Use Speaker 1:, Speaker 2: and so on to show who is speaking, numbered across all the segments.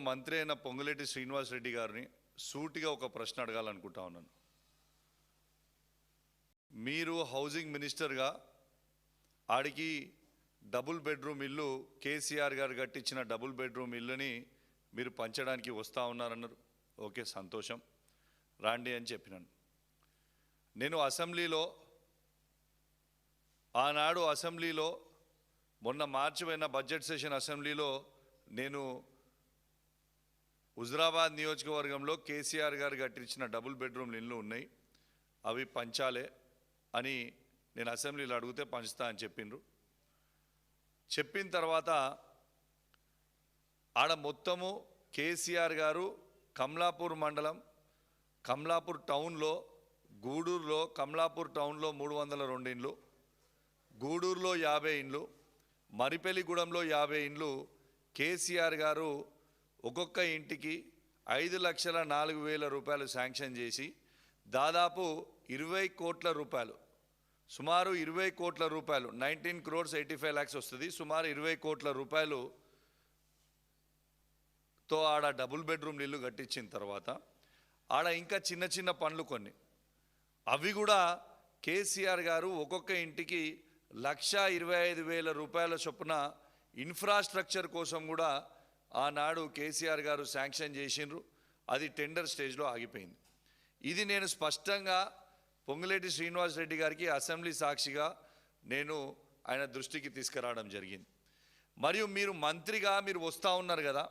Speaker 1: మంత్రి అయిన పొంగులేటి శ్రీనివాస్ రెడ్డి గారిని సూటిగా ఒక ప్రశ్న అడగాలనుకుంటా ఉన్నాను. మీరు హౌసింగ్ మినిస్టర్గా ఆడికి డబుల్ బెడ్రూమ్ ఇల్లు కేసీఆర్ గారు కట్టించిన డబుల్ బెడ్రూమ్ ఇల్లుని మీరు పంచడానికి వస్తూ ఉన్నారన్నారు. ఓకే, సంతోషం, రాండి అని చెప్పినాను. నేను ఆనాడు అసెంబ్లీలో మొన్న మార్చి పోయిన బడ్జెట్ సెషన్ అసెంబ్లీలో నేను హుజరాబాద్ నియోజకవర్గంలో కేసీఆర్ గారు కట్టించిన డబుల్ బెడ్రూమ్ ఇల్లు ఉన్నాయి, అవి పంచాలే అని నేను అసెంబ్లీలో అడిగితే పంచుతా అని చెప్పిండ్రు. చెప్పిన తర్వాత ఆడ మొత్తము కేసీఆర్ గారు కమలాపూర్ మండలం కమలాపూర్ టౌన్లో గూడూరులో కమలాపూర్ టౌన్లో 302 ఇండ్లు, గూడూరులో 50 ఇండ్లు, మరిపెల్లిగూడెంలో 50 ఇండ్లు కేసీఆర్ గారు ఒక్కొక్క ఇంటికి 5,04,000 రూపాయలు శాంక్షన్ చేసి దాదాపు 20 కోట్ల రూపాయలు, సుమారు 20 కోట్ల రూపాయలు, 19 crores 85 lakhs వస్తుంది, సుమారు 20 కోట్ల రూపాయలుతో ఆడ డబుల్ బెడ్రూమ్ ఇల్లు కట్టించిన తర్వాత ఆడ ఇంకా చిన్న చిన్న పనులు కొన్ని, అవి కూడా కేసీఆర్ గారు ఒక్కొక్క ఇంటికి 1,25,000 రూపాయల చొప్పున ఇన్ఫ్రాస్ట్రక్చర్ కోసం కూడా ఆనాడు కేసీఆర్ గారు శాంక్షన్ చేసిండ్రు. అది టెండర్ స్టేజ్లో ఆగిపోయింది. ఇది నేను స్పష్టంగా పొంగులేటి శ్రీనివాస్ రెడ్డి గారికి అసెంబ్లీ సాక్షిగా నేను ఆయన దృష్టికి తీసుకురావడం జరిగింది. మరియు మీరు మంత్రిగా మీరు వస్తూ ఉన్నారు కదా,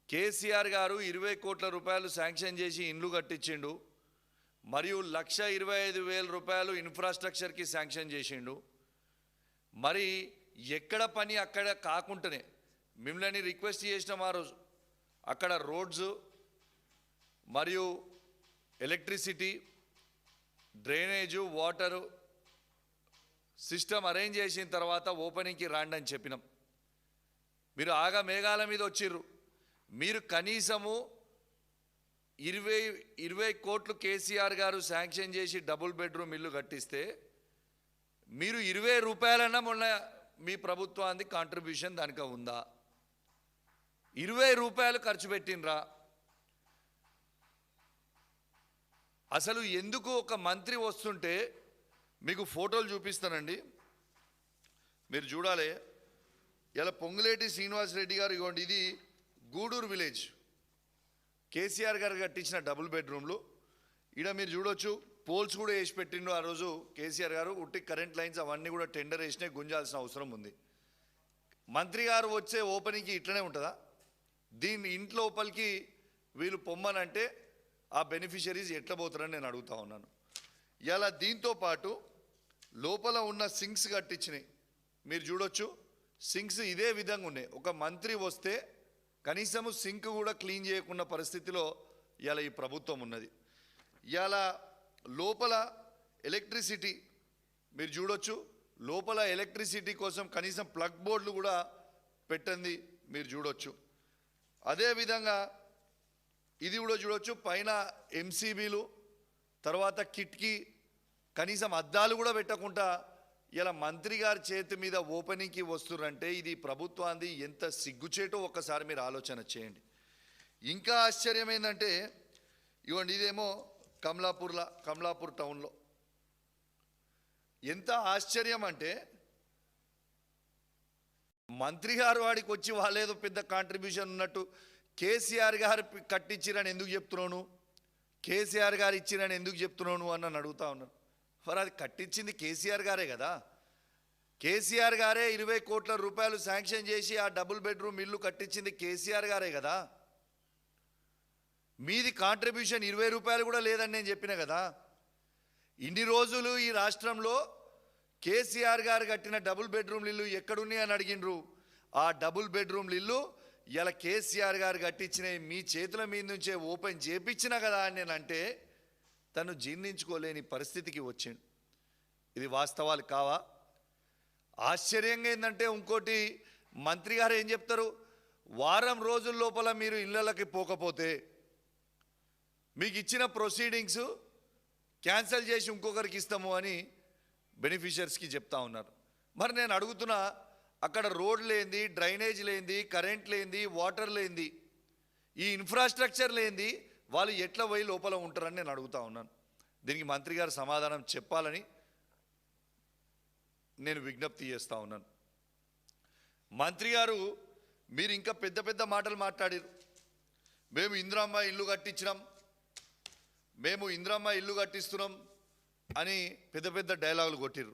Speaker 1: కేసీఆర్ గారు 20 కోట్ల రూపాయలు శాంక్షన్ చేసి ఇండ్లు కట్టించిండు, మరియు 1,25,000 రూపాయలు ఇన్ఫ్రాస్ట్రక్చర్కి శాంక్షన్ చేసిండు. మరి ఎక్కడ పని అక్కడ కాకుండానే మిమ్మల్ని రిక్వెస్ట్ చేసినాం ఆ రోజు, అక్కడ రోడ్స్ మరియు electricity drainage water system arrange చేసిన తర్వాత ఓపెనింగ్కి రాండి అని చెప్పినాం. మీరు ఆగా మేఘాల మీద వచ్చిర్రు. మీరు కనీసము 20 కోట్లు కేసీఆర్ గారు శాంక్షన్ చేసి డబుల్ బెడ్రూమ్ ఇల్లు కట్టిస్తే మీరు 20 రూపాయలన్నా మొన్న మీ ప్రభుత్వానికి కాంట్రిబ్యూషన్ దానిక ఉందా? 20 రూపాయలు ఖర్చు పెట్టినరా? అసలు ఎందుకు ఒక మంత్రి వస్తుంటే మీకు ఫోటోలు చూపిస్తానండి, మీరు చూడాలి. ఇలా పొంగులేటి శ్రీనివాస్ రెడ్డి గారు, ఇవ్వండి, ఇది గూడూరు విలేజ్ కేసీఆర్ గారు కట్టించిన డబుల్ బెడ్రూమ్లు. ఇక్కడ మీరు చూడొచ్చు, పోల్స్ కూడా వేసి పెట్టిండు ఆ రోజు కేసీఆర్ గారు. ఉట్టి కరెంట్ లైన్స్ అవన్నీ కూడా టెండర్ వేసినాయి, గుంజాల్సిన అవసరం ఉంది. మంత్రి గారు వచ్చే ఓపెనింగ్కి ఇట్లనే ఉంటుందా? దీన్ని ఇంట్లోపలికి వీళ్ళు పొమ్మనంటే ఆ బెనిఫిషరీస్ ఎట్లా పోతారని నేను అడుగుతా ఉన్నాను. ఇలా దీంతో పాటు లోపల ఉన్న సింక్స్ కట్టించినాయి, మీరు చూడొచ్చు. సింక్స్ ఇదే విధంగా ఉన్నాయి. ఒక మంత్రి వస్తే కనీసము సింక్ కూడా క్లీన్ చేయకున్న పరిస్థితిలో ఇలా ఈ ప్రభుత్వం ఉన్నది. ఇలా లోపల ఎలక్ట్రిసిటీ మీరు చూడొచ్చు, లోపల ఎలక్ట్రిసిటీ కోసం కనీసం ప్లగ్ బోర్డులు కూడా పెట్టండి మీరు చూడొచ్చు. అదేవిధంగా ఇది కూడా చూడొచ్చు, పైన ఎంసీబీలు, తర్వాత కిటికీ, కనీసం అద్దాలు కూడా పెట్టకుండా ఇలా మంత్రి గారి చేతి మీద ఓపెనింగ్కి వస్తురంటే ఇది ప్రభుత్వాన్ని ఎంత సిగ్గుచేటో ఒక్కసారి మీరు ఆలోచన చేయండి. ఇంకా ఆశ్చర్యం ఏంటంటే, ఇవ్వండి, ఇదేమో కమలాపూర్ టౌన్లో. ఎంత ఆశ్చర్యం అంటే, మంత్రి గారు వాడికి వచ్చి వాళ్ళేదో పెద్ద కాంట్రిబ్యూషన్ ఉన్నట్టు కేసీఆర్ గారు కట్టించిరని ఎందుకు చెప్తున్నాను, కేసీఆర్ గారు ఇచ్చిరని ఎందుకు చెప్తున్నాను అని నన్ను అడుగుతా ఉన్నారు. మరి అది కట్టించింది కేసీఆర్ గారే కదా. కేసీఆర్ గారే 20 కోట్ల రూపాయలు శాంక్షన్ చేసి ఆ డబుల్ బెడ్రూమ్ ఇల్లు కట్టించింది కేసీఆర్ గారే కదా. మీది కాంట్రిబ్యూషన్ 20 రూపాయలు కూడా లేదని నేను చెప్పిన కదా. ఇన్ని రోజులు ఈ రాష్ట్రంలో కేసీఆర్ గారు కట్టిన డబుల్ బెడ్రూమ్ ఇల్లు ఎక్కడున్నాయి అని అడిగినరు. ఆ డబుల్ బెడ్రూమ్ ఇల్లు ఇలా కేసీఆర్ గారు కట్టించినవి మీ చేతుల మీద నుంచే ఓపెన్ చేపించినా కదా అని నేనంటే తను జీర్ణించుకోలేని పరిస్థితికి వచ్చిండు. ఇది వాస్తవాలు కావా? ఆశ్చర్యంగా ఏంటంటే, ఇంకోటి మంత్రి గారు ఏం చెప్తారు, వారం రోజుల లోపల మీరు ఇళ్ళకి పోకపోతే మీకు ఇచ్చిన ప్రొసీడింగ్స్ క్యాన్సిల్ చేసి ఇంకొకరికి ఇస్తాము అని బెనిఫిషియర్స్కి చెప్తా ఉన్నారు. మరి నేను అడుగుతున్నా, అక్కడ రోడ్ లేంది, డ్రైనేజ్ లేంది, కరెంట్ లేంది, వాటర్ లేంది, ఈ ఇన్ఫ్రాస్ట్రక్చర్ లేనిది వాళ్ళు ఎట్లా పోయి లోపల ఉంటారని నేను అడుగుతా ఉన్నాను. దీనికి మంత్రి గారు సమాధానం చెప్పాలని నేను విజ్ఞప్తి చేస్తూ ఉన్నాను. మంత్రి గారు మీరు ఇంకా పెద్ద పెద్ద మాటలు మాట్లాడారు. మేము ఇందిరమ్మ ఇల్లు కట్టించినాం, మేము ఇందిరమ్మ ఇల్లు కట్టిస్తున్నాం అని పెద్ద పెద్ద డైలాగులు కొట్టిరు.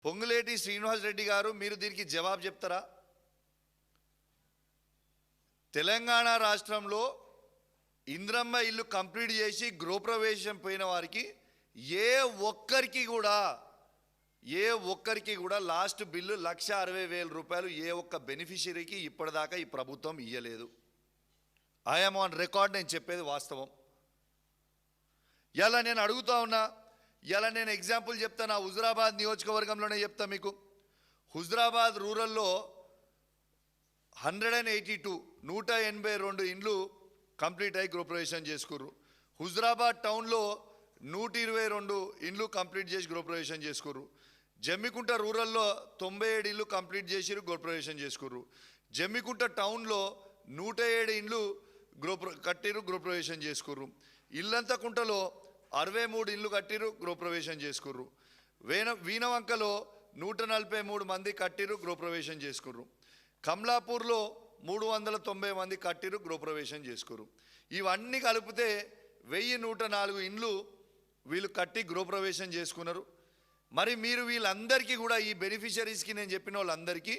Speaker 1: పొంగులేటి శ్రీనివాస్ రెడ్డి గారు మీరు దీనికి జవాబు చెప్తారా? తెలంగాణ రాష్ట్రంలో ఇందిరమ్మ ఇల్లు కంప్లీట్ చేసి గృహప్రవేశం పోయిన వారికి ఏ ఒక్కరికి కూడా లాస్ట్ బిల్లు 1,60,000 రూపాయలు ఏ ఒక్క బెనిఫిషరీకి ఇప్పటిదాకా ఈ ప్రభుత్వం ఇయ్యలేదు. ఐఎమ్ ఆన్ రికార్డ్, నేను చెప్పేది వాస్తవం. ఇలా నేను అడుగుతా ఉన్నా, ఇలా నేను ఎగ్జాంపుల్ చెప్తాను. హుజురాబాద్ నియోజకవర్గంలోనే చెప్తా మీకు. హుజురాబాద్ రూరల్లో 182 ఇండ్లు కంప్లీట్ అయ్యి గృహప్రవేశం చేసుకుర్రు. హుజురాబాద్ టౌన్లో 122 ఇండ్లు కంప్లీట్ చేసి గృహప్రవేశం చేసుకుర్రు. జమ్మికుంట రూరల్లో 97 ఇల్లు కంప్లీట్ చేసి గృహప్రవేశం చేసుకుర్రు. జమ్మికుంట టౌన్లో 107 ఇండ్లు గృహప్రవేశం చేసుకుర్రు. ఇల్లంతకుంటలో 63 ఇల్లు కట్టిరు, గృహప్రవేశం చేసుకుర్రు. వీణవంకలో 143 మంది కట్టిరు, గృహప్రవేశం చేసుకుర్రు. కమలాపూర్లో 390 మంది కట్టిరు, గృహప్రవేశం చేసుకుర్రు. ఇవన్నీ కలిపితే 1104 ఇండ్లు వీళ్ళు కట్టి గృహప్రవేశం చేసుకున్నారు. మరి మీరు వీళ్ళందరికీ కూడా, ఈ బెనిఫిషరీస్కి నేను చెప్పిన వాళ్ళందరికీ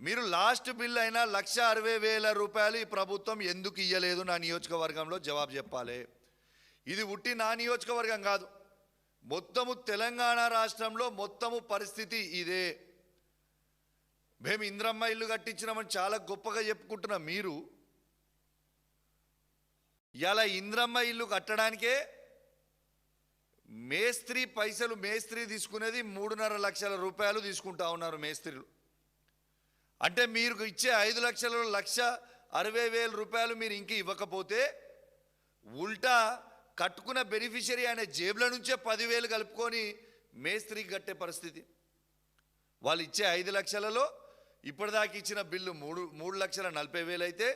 Speaker 1: మీరు లాస్ట్ బిల్ అయినా 1,60,000 రూపాయలు ఈ ప్రభుత్వం ఎందుకు ఇయ్యలేదు నా నియోజకవర్గంలో జవాబు చెప్పాలి. ఇది ఉట్టి నా నియోజకవర్గం కాదు, మొత్తము తెలంగాణ రాష్ట్రంలో మొత్తము పరిస్థితి ఇదే. మేము ఇందిరమ్మ ఇల్లు కట్టించినామని చాలా గొప్పగా చెప్పుకుంటున్నాం. మీరు ఇలా ఇందిరమ్మ ఇల్లు కట్టడానికే మేస్త్రి పైసలు, మేస్త్రి తీసుకునేది 3.5 లక్షల రూపాయలు తీసుకుంటా ఉన్నారు మేస్త్రీలు. అంటే మీరు ఇచ్చే 5 లక్షలలో 1,60,000 రూపాయలు మీరు ఇంక ఇవ్వకపోతే ఉల్టా కట్టుకున్న బెనిఫిషరీ ఆయన జేబుల నుంచే 10,000 కలుపుకొని మేస్త్రికి కట్టే పరిస్థితి. వాళ్ళు ఇచ్చే 5 లక్షలలో ఇప్పటిదాకా ఇచ్చిన బిల్లు 3,40,000 అయితే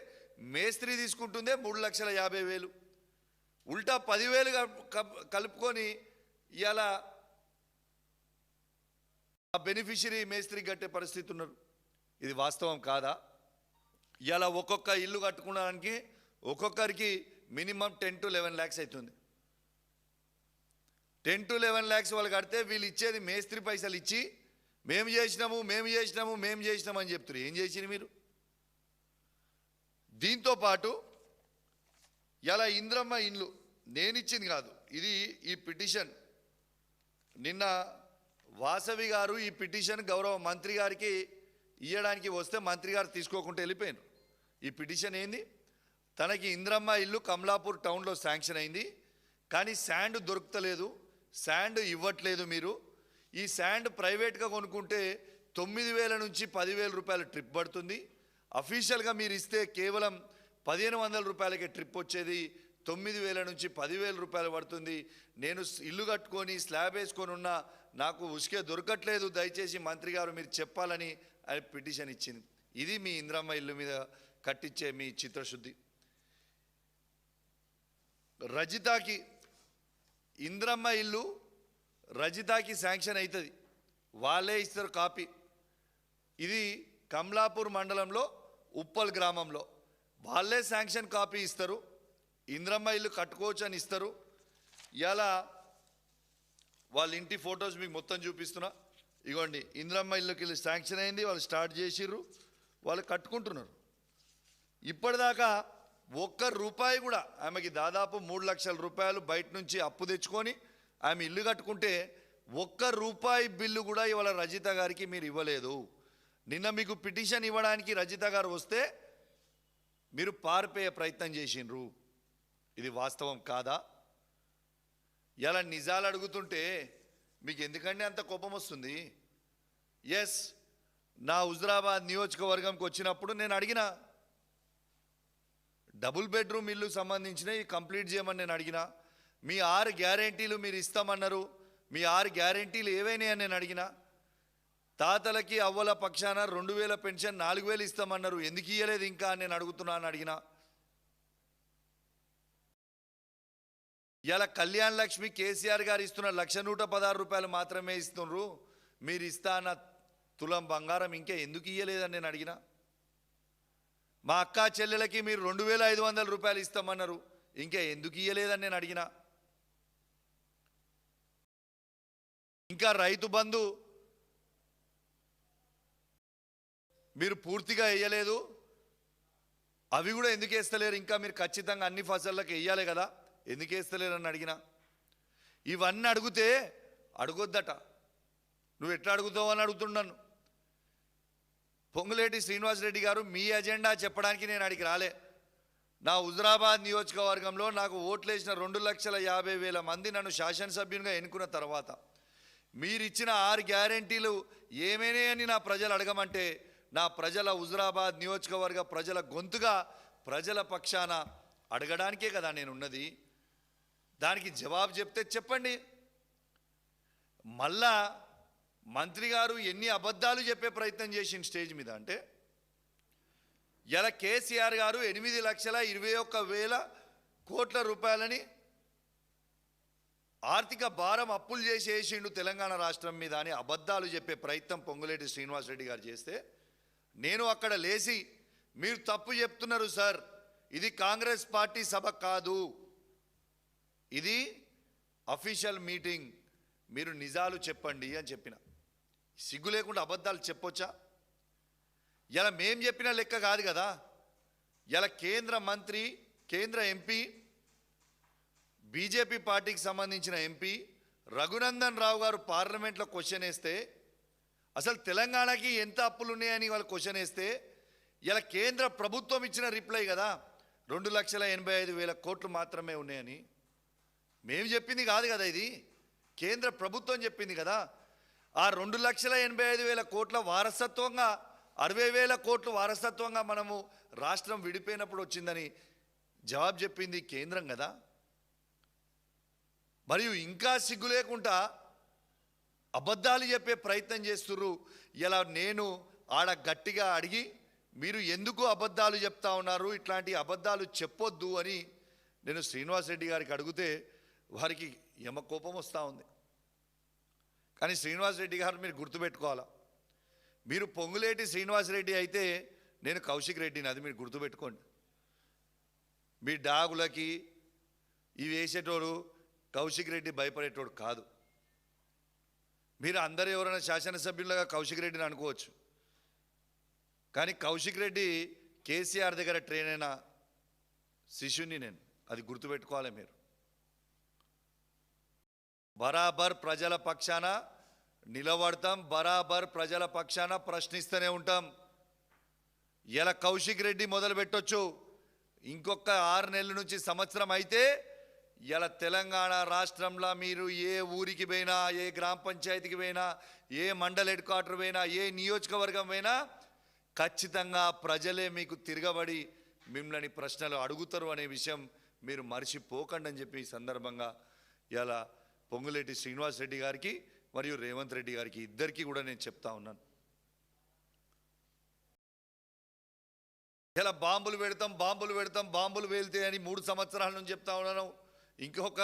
Speaker 1: మేస్త్రి తీసుకుంటుందే 3,50,000. ఉల్టా 10,000 కలుపుకొని ఇలా ఆ బెనిఫిషరీ మేస్త్రికి కట్టే పరిస్థితి ఉన్నారు. ఇది వాస్తవం కాదా? ఇలా ఒక్కొక్క ఇల్లు కట్టుకోవడానికి ఒక్కొక్కరికి మినిమం 10 to 11 lakhs అవుతుంది. 10 to 11 lakhs వాళ్ళు కడితే వీళ్ళు ఇచ్చేది మేస్త్రి పైసలు ఇచ్చి మేము చేసినాము అని చెప్తారు. ఏం చేసిరు మీరు? దీంతో పాటు ఇలా ఇందిరమ్మ ఇండ్లు నేను ఇచ్చింది కాదు, ఇది ఈ పిటిషన్ నిన్న వాసవి గారు ఈ పిటిషన్ గౌరవ మంత్రి గారికి ఇవ్వడానికి వస్తే మంత్రి గారు తీసుకోకుండా వెళ్ళిపోయారు. ఈ పిటిషన్ ఏంది? తనకి ఇందిరమ్మ ఇల్లు కమలాపూర్ టౌన్లో శాంక్షన్ అయింది, కానీ శాండ్ దొరుకుతలేదు, శాండ్ ఇవ్వట్లేదు. మీరు ఈ శాండ్ ప్రైవేట్గా కొనుక్కుంటే 9,000 నుంచి 10,000 రూపాయల ట్రిప్ పడుతుంది. అఫీషియల్గా మీరు ఇస్తే కేవలం 1,500 రూపాయలకే ట్రిప్ వచ్చేది, 9,000 నుంచి 10,000 రూపాయలు పడుతుంది. నేను ఇల్లు కట్టుకొని స్లాబ్ వేసుకొని ఉన్నా, నాకు ఉసుకే దొరకట్లేదు, దయచేసి మంత్రి గారు మీరు చెప్పాలని ఆయన పిటిషన్ ఇచ్చింది. ఇది మీ ఇందిరమ్మ ఇల్లు మీద కట్టించే మీ చిత్రశుద్ధి. రజితాకి ఇందిరమ్మ ఇల్లు రజితాకి శాంక్షన్ అవుతుంది, వాళ్ళే ఇస్తారు కాపీ. ఇది కమలాపూర్ మండలంలో ఉప్పల్ గ్రామంలో వాళ్ళే శాంక్షన్ కాపీ ఇస్తారు, ఇందిరమ్మ ఇల్లు కట్టుకోవచ్చు అని ఇస్తారు. ఇలా వాళ్ళ ఇంటి ఫొటోస్ మీకు మొత్తం చూపిస్తున్నా. ఇగోండి, ఇందిరమ్మ ఇల్లుకి శాంక్షన్ అయింది, వాళ్ళు స్టార్ట్ చేసిర్రు, వాళ్ళు కట్టుకుంటున్నారు. ఇప్పటిదాకా ఒక్క రూపాయి కూడా ఆమెకి దాదాపు 3 లక్షల రూపాయలు బయట నుంచి అప్పు తెచ్చుకొని ఆమె ఇల్లు కట్టుకుంటే ఒక్క రూపాయి బిల్లు కూడా ఇవాళ రజిత గారికి మీరు ఇవ్వలేదు. నిన్న మీకు పిటిషన్ ఇవ్వడానికి రజిత గారు వస్తే మీరు పారిపోయే ప్రయత్నం చేసిండ్రు. ఇది వాస్తవం కాదా? ఇలా నిజాలు అడుగుతుంటే మీకు ఎందుకంటే అంత కోపం వస్తుంది? ఎస్, నా హుజురాబాద్ నియోజకవర్గంకి వచ్చినప్పుడు నేను అడిగిన డబుల్ బెడ్రూమ్ ఇల్లు సంబంధించినవి కంప్లీట్ చేయమని నేను అడిగిన. మీ 6 గ్యారెంటీలు మీరు ఇస్తామన్నారు, మీ 6 గ్యారెంటీలు ఏవైనా అని నేను అడిగిన. తాతలకి అవ్వల పక్షాన 2000 పెన్షన్ 4000 ఇస్తామన్నారు, ఎందుకు ఇయ్యలేదు ఇంకా నేను అడుగుతున్నాను అడిగినా. ఇలా కళ్యాణ్ లక్ష్మి కేసీఆర్ గారు ఇస్తున్న 1,116 రూపాయలు మాత్రమే ఇస్తున్నారు, మీరు ఇస్తా అన్న తులం బంగారం ఇంకా ఎందుకు ఇయ్యలేదని నేను అడిగినా. మా అక్క చెల్లెలకి మీరు 2,500 రూపాయలు ఇస్తామన్నారు, ఇంకా ఎందుకు ఇయ్యలేదని నేను అడిగినా. ఇంకా రైతు బంధు మీరు పూర్తిగా వేయలేదు, అవి కూడా ఎందుకు వేస్తలేరు, ఇంకా మీరు ఖచ్చితంగా అన్ని ఫసళ్ళకి వేయాలి కదా, ఎందుకు వేస్తలేరు అని అడిగినా. ఇవన్నీ అడిగితే అడగొద్దట, నువ్వు ఎట్లా అడుగుతావు అని అడుగుతున్నాను. పొంగులేటి శ్రీనివాసరెడ్డి గారు మీ ఎజెండా చెప్పడానికి నేను అడిగి రాలే. నా హుజరాబాద్ నియోజకవర్గంలో నాకు ఓట్లేసిన 2,50,000 మంది నన్ను శాసనసభ్యునిగా ఎన్నుకున్న తర్వాత మీరిచ్చిన 6 గ్యారెంటీలు ఏమేనే అని నా ప్రజలు అడగమంటే, నా ప్రజల హుజరాబాద్ నియోజకవర్గ ప్రజల గొంతుగా ప్రజల పక్షాన అడగడానికే కదా నేను ఉన్నది. దానికి జవాబు చెప్తే చెప్పండి. మళ్ళా మంత్రి గారు ఎన్ని అబద్ధాలు చెప్పే ప్రయత్నం చేసిన స్టేజ్ మీద అంటే, ఇలా కేసీఆర్ గారు 8,21,000 కోట్ల రూపాయలని ఆర్థిక భారం అప్పులు చేసేసిండు తెలంగాణ రాష్ట్రం మీద అని అబద్ధాలు చెప్పే ప్రయత్నం పొంగులేటి శ్రీనివాసరెడ్డి గారు చేస్తే, నేను అక్కడ లేచి మీరు తప్పు చెప్తున్నారు సార్, ఇది కాంగ్రెస్ పార్టీ సభ కాదు, ఇది అఫీషియల్ మీటింగ్, మీరు నిజాలు చెప్పండి అని చెప్పిన. సిగ్గు లేకుండా అబద్ధాలు చెప్పొచ్చా? ఇలా మేం చెప్పిన లెక్క కాదు కదా. ఇలా కేంద్ర మంత్రి, కేంద్ర ఎంపీ, బీజేపీ పార్టీకి సంబంధించిన ఎంపీ రఘునందన్ రావు గారు పార్లమెంట్లో క్వశ్చన్ వేస్తే, అసలు తెలంగాణకి ఎంత అప్పులు ఉన్నాయని వాళ్ళు క్వశ్చన్ వేస్తే, ఇలా కేంద్ర ప్రభుత్వం ఇచ్చిన రిప్లై కదా 2,85,000 కోట్లు మాత్రమే ఉన్నాయని. మేము చెప్పింది కాదు కదా, ఇది కేంద్ర ప్రభుత్వం చెప్పింది కదా. ఆ 2,85,000 కోట్ల వారసత్వంగా 60,000 కోట్లు వారసత్వంగా మనము రాష్ట్రం విడిపోయినప్పుడు వచ్చిందని జవాబు చెప్పింది కేంద్రం కదా. మరియు ఇంకా సిగ్గు లేకుండా అబద్ధాలు చెప్పే ప్రయత్నం చేస్తుర్రు. ఇలా నేను ఆడ గట్టిగా అడిగి మీరు ఎందుకు అబద్ధాలు చెప్తా ఉన్నారు, ఇట్లాంటి అబద్ధాలు చెప్పొద్దు అని నేను శ్రీనివాసరెడ్డి గారికి అడిగితే వారికి యమ కోపం వస్తూ ఉంది. కానీ శ్రీనివాసరెడ్డి గారు మీరు గుర్తుపెట్టుకోవాలా, మీరు పొంగులేటి శ్రీనివాసరెడ్డి అయితే నేను కౌశిక్ రెడ్డిని, అది మీరు గుర్తుపెట్టుకోండి. మీ డాగులకి ఇవి వేసేటోడు కౌశిక్ రెడ్డి భయపడేటోడు కాదు. మీరు అందరూ ఎవరైనా శాసనసభ్యులుగా కౌశిక్ రెడ్డిని అనుకోవచ్చు, కానీ కౌశిక్ రెడ్డి కేసీఆర్ దగ్గర ట్రైన్ అయిన శిష్యుని నేను, అది గుర్తుపెట్టుకోవాలి మీరు. బరాబర్ ప్రజల పక్షాన నిలబడతాం, బరాబర్ ప్రజల పక్షాన ప్రశ్నిస్తూనే ఉంటాం. ఇలా కౌశిక్ రెడ్డి మొదలు పెట్టొచ్చు, ఇంకొక 6 నెలల నుంచి సంవత్సరం అయితే ఇలా తెలంగాణ రాష్ట్రంలో మీరు ఏ ఊరికి పోయినా, ఏ గ్రామ పంచాయతీకి పోయినా, ఏ మండల్ హెడ్ క్వార్టర్ పోయినా, ఏ నియోజకవర్గం పోయినా ఖచ్చితంగా ప్రజలే మీకు తిరగబడి మిమ్మల్ని ప్రశ్నలు అడుగుతారు అనే విషయం మీరు మర్చిపోకండి అని చెప్పి ఈ సందర్భంగా ఇలా పొంగులేటి శ్రీనివాసరెడ్డి గారికి మరియు రేవంత్ రెడ్డి గారికి ఇద్దరికీ కూడా నేను చెప్తా ఉన్నాను. ఇలా బాంబులు పెడతాం, బాంబులు పెడతాం, బాంబులు పేలితే అని 3 సంవత్సరాల నుంచి చెప్తా ఉన్నాను. ఇంకొక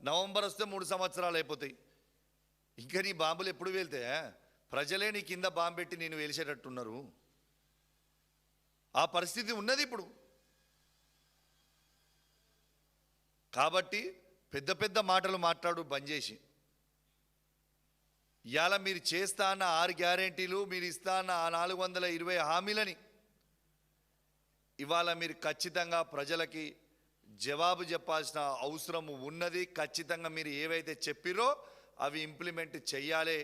Speaker 1: నవంబర్ వస్తే 3 సంవత్సరాలు అయిపోతాయి. ఇంకా నీ బాంబులు ఎప్పుడు పేలితే? ప్రజలే నీ కింద బాంబు పెట్టి నేను వేల్చేటట్టున్నారు. ఆ పరిస్థితి ఉన్నది ఇప్పుడు. కాబట్టి పెద్ద పెద్ద మాటలు మాట్లాడు బంద్ చేసి, ఇవాళ మీరు చేస్తా అన్న 6 గ్యారెంటీలు, మీరు ఇస్తా అన్న 420 హామీలని ఇవాళ మీరు ఖచ్చితంగా ప్రజలకి జవాబు చెప్పాల్సిన అవసరం ఉన్నది. ఖచ్చితంగా మీరు ఏవైతే చెప్పిరో అవి ఇంప్లిమెంట్ చెయ్యాలి.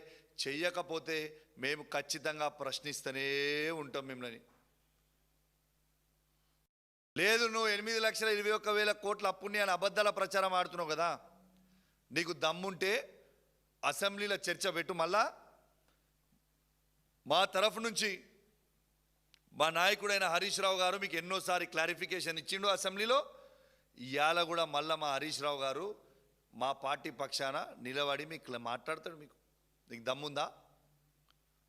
Speaker 1: చెయ్యకపోతే మేము ఖచ్చితంగా ప్రశ్నిస్తూనే ఉంటాం మిమ్మల్ని. లేదు నువ్వు 8,21,000 కోట్ల అప్పుని అని అబద్ధాల ప్రచారం ఆడుతున్నావు కదా, నీకు దమ్ముంటే అసెంబ్లీలో చర్చ పెట్టు. మళ్ళా మా తరఫు నుంచి మా నాయకుడైన హరీష్ రావు గారు మీకు ఎన్నోసారి క్లారిఫికేషన్ ఇచ్చిండు అసెంబ్లీలో. ఇవాళ కూడా మళ్ళీ మా హరీష్ రావు గారు మా పార్టీ పక్షాన నిలబడి మీకు మాట్లాడతాడు. నీకు దమ్ముందా?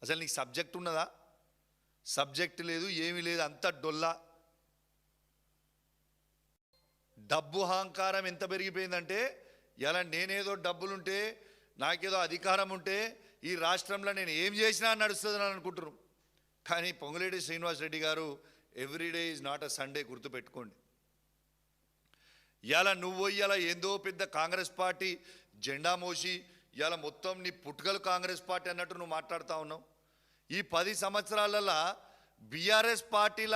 Speaker 1: అసలు నీకు సబ్జెక్ట్ ఉన్నదా? సబ్జెక్ట్ లేదు, ఏమీ లేదు, అంత డొల్లా. డబ్బు అహంకారం ఎంత పెరిగిపోయిందంటే ఇలా నేనేదో డబ్బులుంటే నాకేదో అధికారం ఉంటే ఈ రాష్ట్రంలో నేను ఏం చేసినా నడుస్తుందని అనుకుంటున్నాను. కానీ పొంగులేటి శ్రీనివాసరెడ్డి గారు everyday is not a Sunday, గుర్తుపెట్టుకోండి. ఇలా నువ్వు ఇలా ఏందో పెద్ద కాంగ్రెస్ పార్టీ జెండా మోసి ఇలా మొత్తం నీ పుట్టుకలు కాంగ్రెస్ పార్టీ అన్నట్టు నువ్వు మాట్లాడుతూ ఉన్నావు. ఈ 10 సంవత్సరాలలో బీఆర్ఎస్ పార్టీల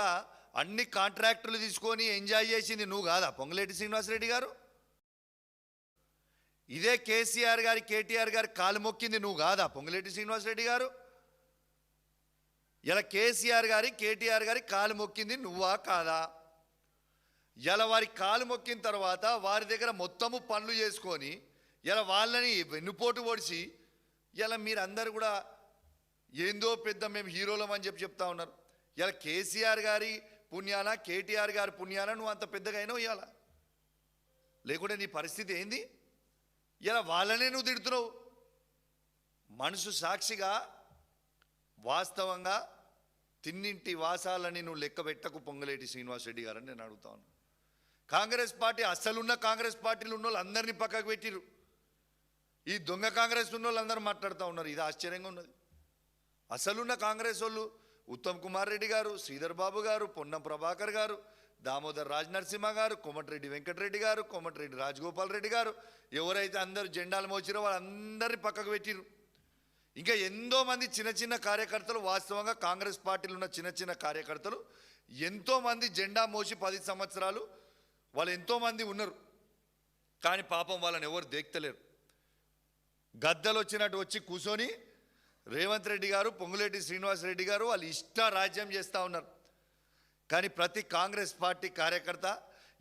Speaker 1: అన్ని కాంట్రాక్టులు తీసుకొని ఎంజాయ్ చేసింది నువ్వు కాదా పొంగులేటి శ్రీనివాసరెడ్డి గారు? ఇదే కేసీఆర్ గారి కేటీఆర్ గారి కాలు మొక్కింది నువ్వు కాదా పొంగులేటి శ్రీనివాసరెడ్డి గారు? ఇలా కేసీఆర్ గారి కేటీఆర్ గారి కాలు మొక్కింది నువ్వా కాదా? ఇలా వారి కాలు మొక్కిన తర్వాత వారి దగ్గర మొత్తము పనులు చేసుకొని ఇలా వాళ్ళని వెన్నుపోటు పొడిచి ఇలా మీరందరూ కూడా ఏందో పెద్ద మేము హీరోలం అని చెప్తా ఉన్నారు. ఇలా కేసీఆర్ గారి పుణ్యాన కేటీఆర్ గారి పుణ్యాన నువ్వు అంత పెద్దగా అయినావు ఇవాళ, లేకుంటే నీ పరిస్థితి ఏంది? ఇలా వాళ్ళనే నువ్వు తిడుతున్నావు. మనసు సాక్షిగా వాస్తవంగా తిన్నింటి వాసాలని నువ్వు లెక్క పెట్టకు పొంగులేటి శ్రీనివాసరెడ్డి గారని నేను అడుగుతా ఉన్నాను. కాంగ్రెస్ పార్టీ అస్సలున్న కాంగ్రెస్ పార్టీలు ఉన్న వాళ్ళు అందరినీ పక్కకు పెట్టిరు. ఈ దొంగ కాంగ్రెస్ ఉన్న వాళ్ళు అందరూ మాట్లాడుతూ ఉన్నారు. ఇది ఆశ్చర్యంగా ఉన్నది. అసలున్న కాంగ్రెస్ వాళ్ళు ఉత్తమ్ కుమార్ రెడ్డి గారు, శ్రీధర్ బాబు గారు, పొన్నం ప్రభాకర్ గారు, దామోదర్ రాజ్ నరసింహ గారు, కోమటిరెడ్డి వెంకటరెడ్డి గారు, కోమటిరెడ్డి రాజగోపాల్ రెడ్డి గారు, ఎవరైతే అందరూ జెండాలు మోచిరో వాళ్ళందరినీ పక్కకు పెట్టిరు. ఇంకా ఎంతో మంది చిన్న చిన్న కార్యకర్తలు, వాస్తవంగా కాంగ్రెస్ పార్టీలో ఉన్న చిన్న చిన్న కార్యకర్తలు ఎంతోమంది జెండా మోసి 10 సంవత్సరాలు వాళ్ళు ఎంతోమంది ఉన్నారు. కానీ పాపం వాళ్ళని ఎవరు దేక్తలేరు. గద్దలు వచ్చినట్టు వచ్చి కూర్చొని రేవంత్ రెడ్డి గారు, పొంగులేటి శ్రీనివాసరెడ్డి గారు వాళ్ళు ఇష్ట రాజ్యం చేస్తూ ఉన్నారు. కానీ ప్రతి కాంగ్రెస్ పార్టీ కార్యకర్త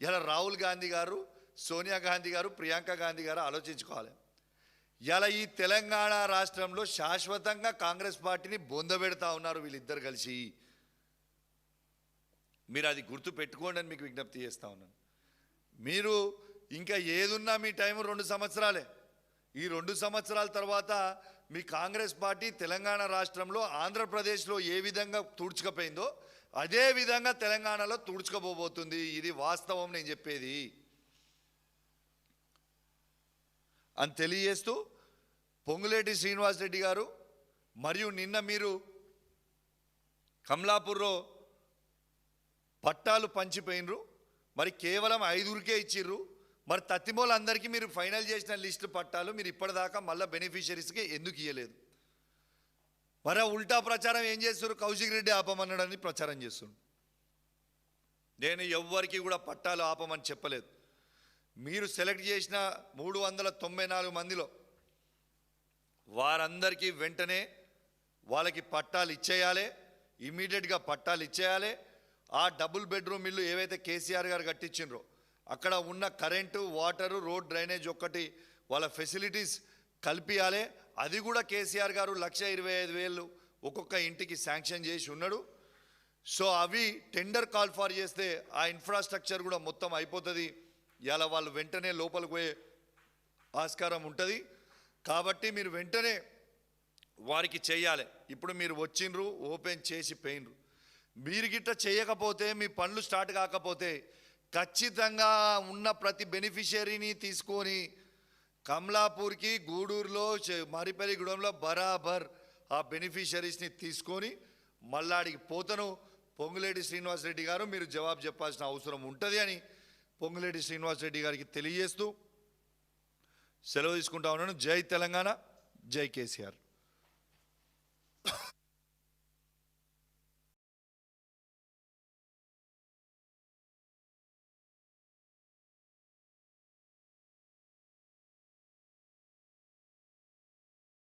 Speaker 1: ఇలా రాహుల్ గాంధీ గారు, సోనియా గాంధీ గారు, ప్రియాంక గాంధీ గారు ఆలోచించుకోవాలి. ఇలా ఈ తెలంగాణ రాష్ట్రంలో శాశ్వతంగా కాంగ్రెస్ పార్టీని బొందబెడతా ఉన్నారు వీళ్ళిద్దరు కలిసి. మీరు అది గుర్తు పెట్టుకోండి అని మీకు విజ్ఞప్తి చేస్తూ ఉన్నాను. మీరు ఇంకా ఏదున్నా మీ టైం 2 సంవత్సరాలే. ఈ 2 సంవత్సరాల తర్వాత మీ కాంగ్రెస్ పార్టీ తెలంగాణ రాష్ట్రంలో ఆంధ్రప్రదేశ్లో ఏ విధంగా తుడుచుకపోయిందో అదే విధంగా తెలంగాణలో తుడుచుకోబోతుంది. ఇది వాస్తవం నేను చెప్పేది అని తెలియజేస్తూ, పొంగులేటి శ్రీనివాసరెడ్డి గారు మరియు నిన్న మీరు కమలాపూర్లో పట్టాలు పంచిపోయినరు, మరి కేవలం 5కే ఇచ్చిర్రు. మరి తత్తిమోళ్ళందరికీ మీరు ఫైనల్ చేసిన లిస్టు పట్టాలు మీరు ఇప్పటిదాకా మళ్ళీ బెనిఫిషరీస్కి ఎందుకు ఇవ్వలేదు? మరి ఉల్టా ప్రచారం ఏం చేస్తారు? కౌశిక్ రెడ్డి ఆపమన్నాడని ప్రచారం చేస్తున్నారు. నేను ఎవ్వరికి కూడా పట్టాలు ఆపమని చెప్పలేదు. మీరు సెలెక్ట్ చేసిన 394 మందిలో వారందరికీ వెంటనే వాళ్ళకి పట్టాలు ఇచ్చేయాలి, ఇమీడియట్గా పట్టాలు ఇచ్చేయాలి. ఆ డబుల్ బెడ్రూమ్ ఇల్లు ఏవైతే కేసీఆర్ గారు కట్టించిండ్రో అక్కడ ఉన్న కరెంటు, వాటరు, రోడ్, డ్రైనేజ్ ఒక్కటి వాళ్ళ ఫెసిలిటీస్ కల్పియాలి. అది కూడా కేసీఆర్ గారు 1,25,000 ఒక్కొక్క ఇంటికి శాంక్షన్ చేసి ఉన్నాడు. సో అవి టెండర్ కాల్ ఫార్ చేస్తే ఆ ఇన్ఫ్రాస్ట్రక్చర్ కూడా మొత్తం అయిపోతుంది. ఇలా వాళ్ళు వెంటనే లోపలికి పోయే ఆస్కారం ఉంటుంది. కాబట్టి మీరు వెంటనే వారికి చేయాలి. ఇప్పుడు మీరు వచ్చిండ్రు, ఓపెన్ చేసి పోయినరు. మీరు గిట్ట చేయకపోతే, మీ పనులు స్టార్ట్ కాకపోతే ఖచ్చితంగా ఉన్న ప్రతి బెనిఫిషియరీని తీసుకొని కమలాపూర్కి, గూడూరులో, మరిపల్లిగూడెంలో బరాబర్ ఆ బెనిఫిషరీస్ని తీసుకొని మల్లాడికి పోతను పొంగులేటి శ్రీనివాసరెడ్డి గారు మీరు జవాబు చెప్పాల్సిన అవసరం ఉంటుంది అని పొంగులేటి శ్రీనివాసరెడ్డి గారికి తెలియజేస్తూ సెలవు తీసుకుంటా ఉన్నాను. జై తెలంగాణ, జై కేసీఆర్.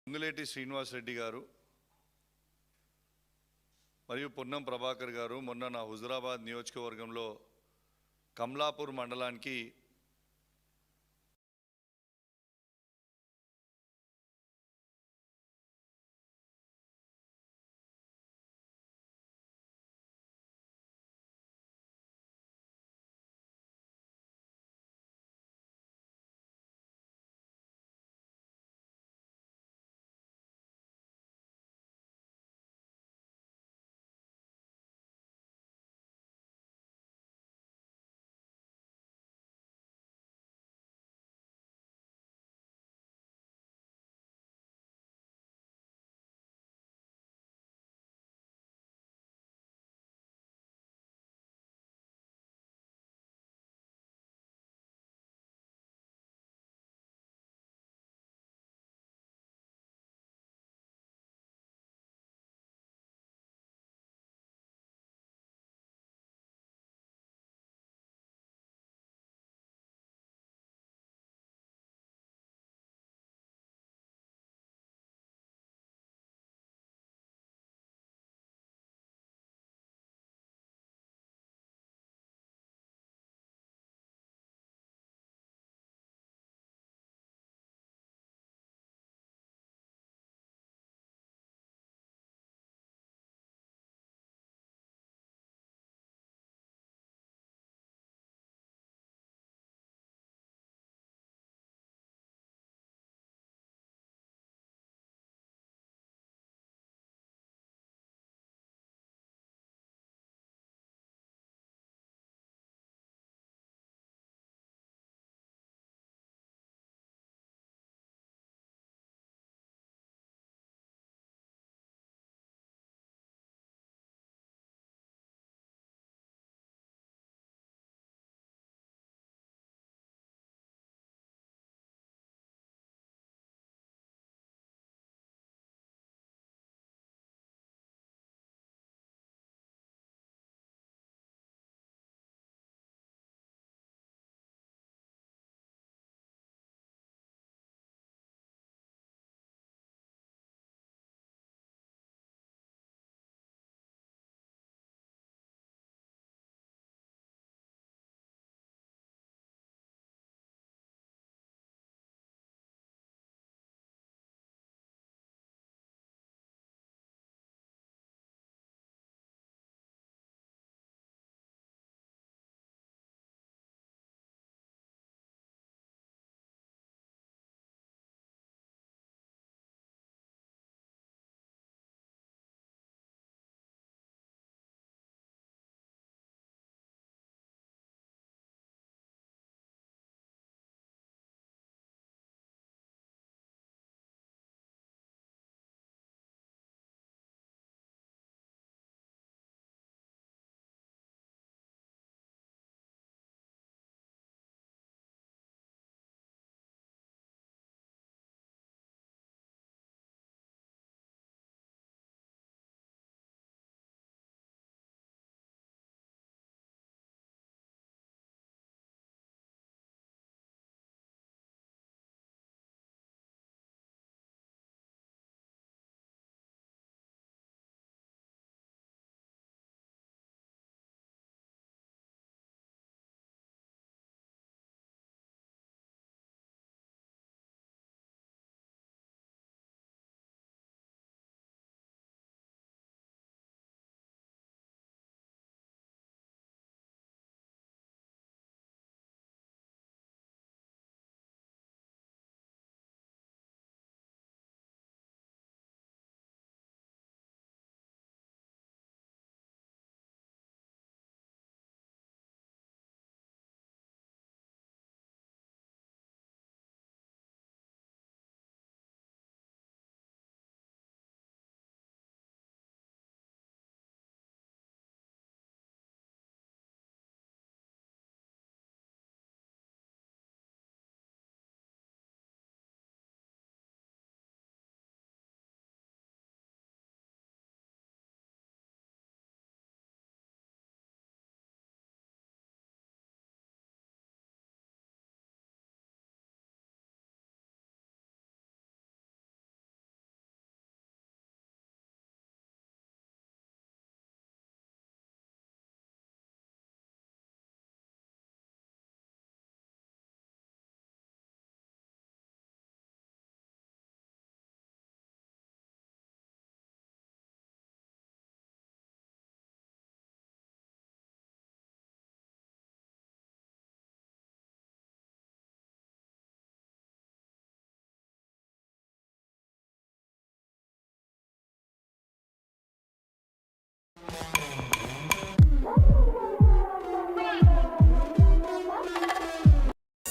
Speaker 1: పొంగులేటి శ్రీనివాసరెడ్డి గారు మరియు పొన్నం ప్రభాకర్ గారు మొన్న నా హుజురాబాద్ నియోజకవర్గంలో కమలాపూర్ మండలానికి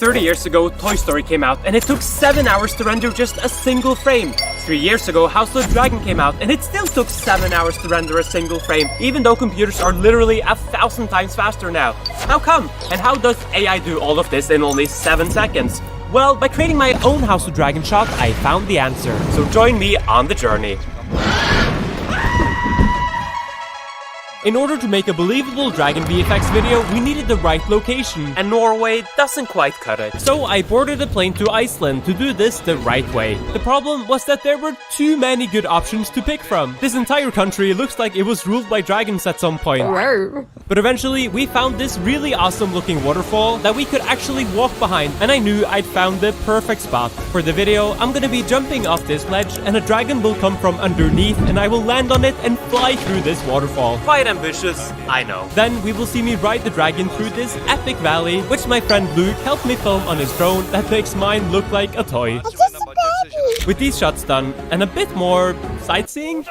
Speaker 2: 30 years ago, Toy Story came out, and it took 7 hours to render just a single frame. 3 years ago, House of the Dragon came out, and it still took 7 hours to render a single frame, even though computers are literally 1,000 times faster now. How come? And how does AI do all of this in only 7 seconds? Well, by creating my own House of Dragon shot, I found the answer. So join me on the journey. In order to make a believable dragon VFX video, we needed the right location, and Norway doesn't quite cut it. So I boarded a plane to Iceland to do this the right way. The problem was that there were too many good options to pick from. This entire country looks like it was ruled by dragons at some point. But eventually, we found this really awesome looking waterfall that we could actually walk behind, and I knew I'd found the perfect spot. For the video, I'm gonna be jumping off this ledge, and a dragon will come from underneath, and I will land on it and fly through this waterfall. Quite ambitious, I know. Then we will see me ride the dragon through this epic valley, which my friend Luke helped me film on his drone that makes mine look like a toy. With these shots done, and a bit more sightseeing,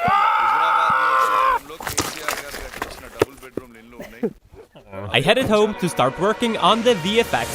Speaker 2: I headed home to start working on the VFX.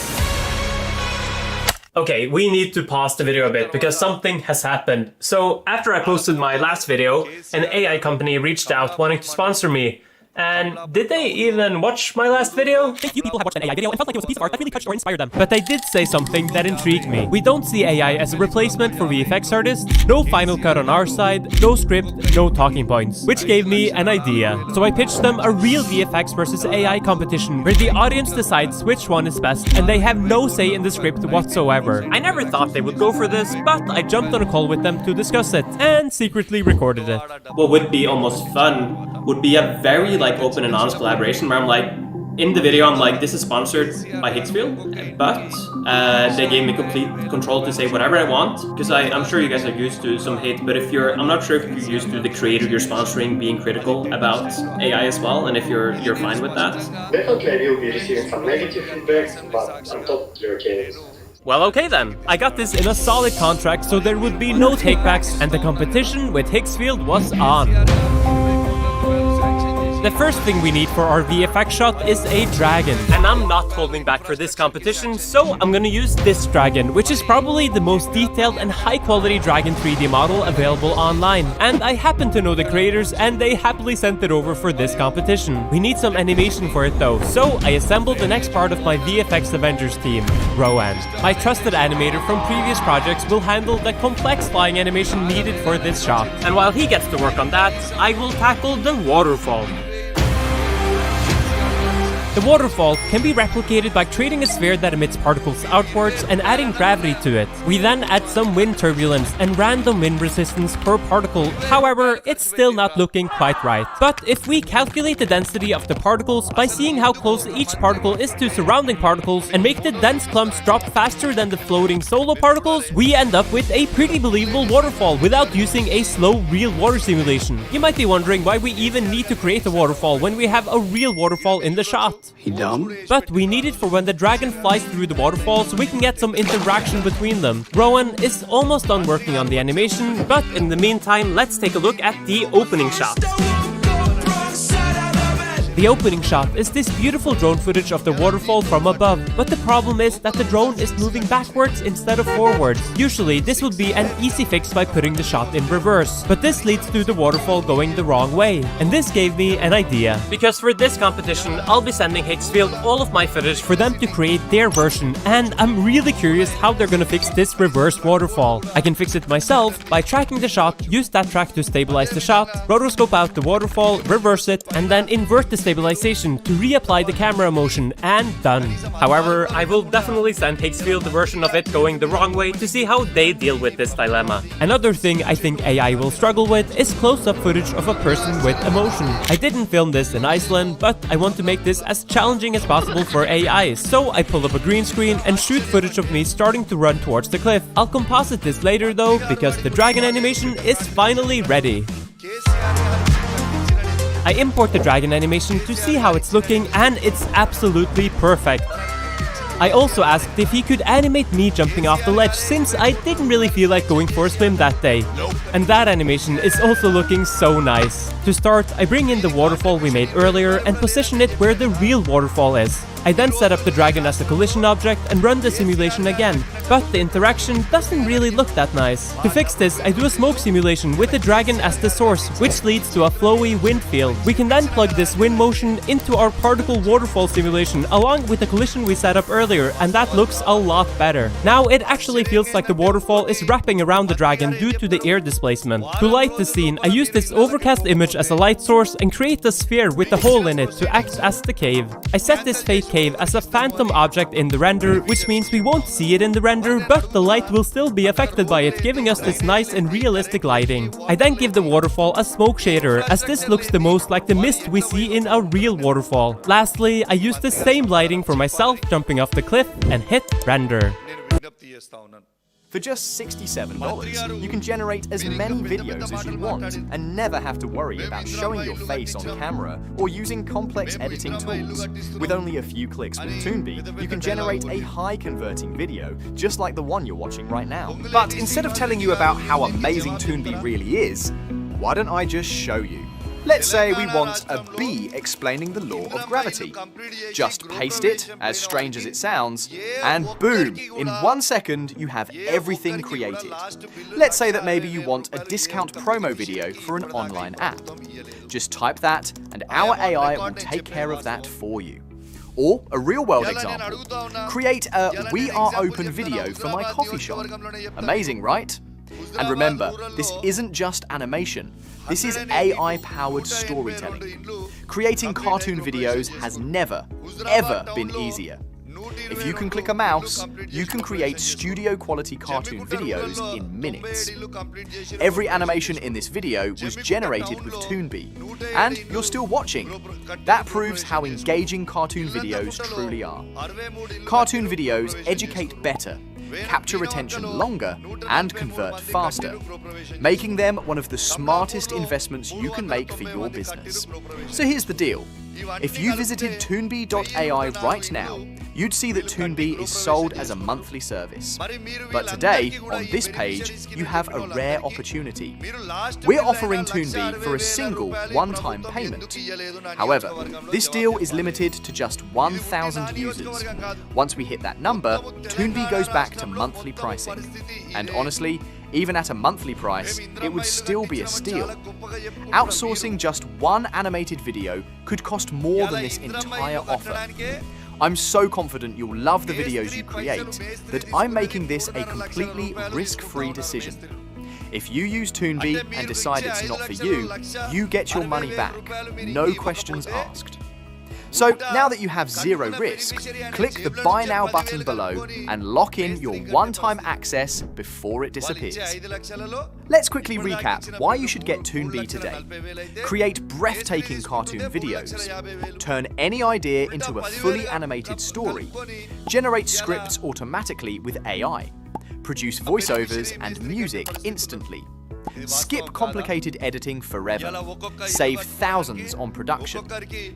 Speaker 2: Okay, we need to pause the video a bit because something has happened. So after I posted my last video, an AI company reached out wanting to sponsor me. And did they even watch my last video? A few people have watched an AI video and felt like it was a piece of art that really touched or inspired them. But they did say something that intrigued me. We don't see AI as a replacement for VFX artists, no Final Cut on our side, no script, no talking points. Which gave me an idea. So I pitched them a real VFX versus AI competition where the audience decides which one is best and they have no say in the script whatsoever. I never thought they would go for this, but I jumped on a call with them to discuss it and secretly recorded it. What would be almost fun would be a very open and honest collaboration where I'm like, in the video I'm like, this is sponsored by Hicksfield, but they gave me complete control to say whatever I want, because I'm sure you guys are used to some hate, but I'm not sure if you're used to the creator you're sponsoring being critical about AI as well, and if you're fine with that.
Speaker 3: Definitely I will be receiving some negative feedback, but I'm totally okay.
Speaker 2: Well, okay then. I got this in a solid contract, so there would be no takebacks, and the competition with Hicksfield was on. The first thing we need for our VFX shot is a dragon. And I'm not holding back for this competition, so I'm gonna use this dragon, which is probably the most detailed and high quality dragon 3D model available online. And I happen to know the creators and they happily sent it over for this competition. We need some animation for it though, so I assembled the next part of my VFX Avengers team, Rowan. My trusted animator from previous projects will handle the complex flying animation needed for this shot. And while he gets to work on that, I will tackle the waterfall. The waterfall can be replicated by creating a sphere that emits particles outwards and adding gravity to it. We then add some wind turbulence and random wind resistance per particle. However, it's still not looking quite right. But if we calculate the density of the particles by seeing how close each particle is to surrounding particles and make the dense clumps drop faster than the floating solo particles, we end up with a pretty believable waterfall without using a slow real water simulation. You might be wondering why we even need to create a waterfall when we have a real waterfall in the shot.
Speaker 4: You dumb?
Speaker 2: But we need it for when the dragon flies through the waterfall so we can get some interaction between them. Rowan is almost done working on the animation, but in the meantime, let's take a look at the opening shot. The opening shot is this beautiful drone footage of the waterfall from above, but the problem is that the drone is moving backwards instead of forwards. Usually, this would be an easy fix by putting the shot in reverse, but this leads to the waterfall going the wrong way, and this gave me an idea. Because for this competition, I'll be sending Hicksfield all of my footage for them to create their version, and I'm really curious how they're gonna fix this reverse waterfall. I can fix it myself by tracking the shot, use that track to stabilize the shot, rotoscope out the waterfall, reverse it, and then invert the stabilization to reapply the camera motion, and done. However, I will definitely send Hicksfield the version of it going the wrong way to see how they deal with this dilemma. Another thing I think AI will struggle with is close-up footage of a person with emotion. I didn't film this in Iceland, but I want to make this as challenging as possible for AI, so I pulled up a green screen and shoot footage of me starting to run towards the cliff. I'll composite this later though, because the dragon animation is finally ready. I import the dragon animation to see how it's looking, and it's absolutely perfect. I also asked if he could animate me jumping off the ledge, since I didn't really feel like going for a swim that day. And that animation is also looking so nice. To start, I bring in the waterfall we made earlier and position it where the real waterfall is. I then set up the dragon as a collision object and run the simulation again, but the interaction doesn't really look that nice. To fix this, I do a smoke simulation with the dragon as the source, which leads to a flowy wind field. We can then plug this wind motion into our particle waterfall simulation along with the collision we set up earlier, and that looks a lot better. Now it actually feels like the waterfall is wrapping around the dragon due to the air displacement. To light the scene, I use this overcast image as a light source and create a sphere with a hole in it to act as the cave. I set this fake cave as a phantom object in the render, which means we won't see it in the render, but the light will still be affected by it, giving us this nice and realistic lighting. I then give the waterfall a smoke shader, as this looks the most like the mist we see in a real waterfall. Lastly, I use the same lighting for myself jumping off the cliff and hit render.
Speaker 4: For just $67, you can generate as many videos as you want and never have to worry about showing your face on camera or using complex editing tools. With only a few clicks with Toonbee, you can generate a high-converting video just like the one you're watching right now. But instead of telling you about how amazing Toonbee really is, why don't I just show you? Let's say we want a bee explaining the law of gravity. Just paste it, as strange as it sounds, and boom! In 1 second, you have everything created. Let's say that maybe you want a discount promo video for an online app. Just type that, and our AI will take care of that for you. Or a real-world example. Create a "We Are Open" video for my coffee shop. Amazing, right? And remember, this isn't just animation. This is AI-powered storytelling. Creating cartoon videos has never, ever been easier. If you can click a mouse, you can create studio-quality cartoon videos in minutes. Every animation in this video was generated with Toonbee, and you're still watching. That proves how engaging cartoon videos truly are. Cartoon videos educate better, capture attention longer, and convert faster, making them one of the smartest investments you can make for your business. So here's the deal. If you visited toonbee.ai right now, you'd see that Toonbee is sold as a monthly service. But today, on this page, you have a rare opportunity. We're offering Toonbee for a single, one-time payment. However, this deal is limited to just 1,000 users. Once we hit that number, Toonbee goes back to monthly pricing. And honestly, even at a monthly price, it would still be a steal. Outsourcing just one animated video could cost more than this entire offer. I'm so confident you'll love the videos you create that I'm making this a completely risk-free decision. If you use Toonbee and decide it's not for you, you get your money back, no questions asked. So now that you have zero risk, click the Buy Now button below and lock in your one-time access before it disappears. Let's quickly recap why you should get Toonbee today. Create breathtaking cartoon videos. Turn any idea into a fully animated story. Generate scripts automatically with AI. Produce voiceovers and music instantly. Skip complicated editing forever. Save thousands on production.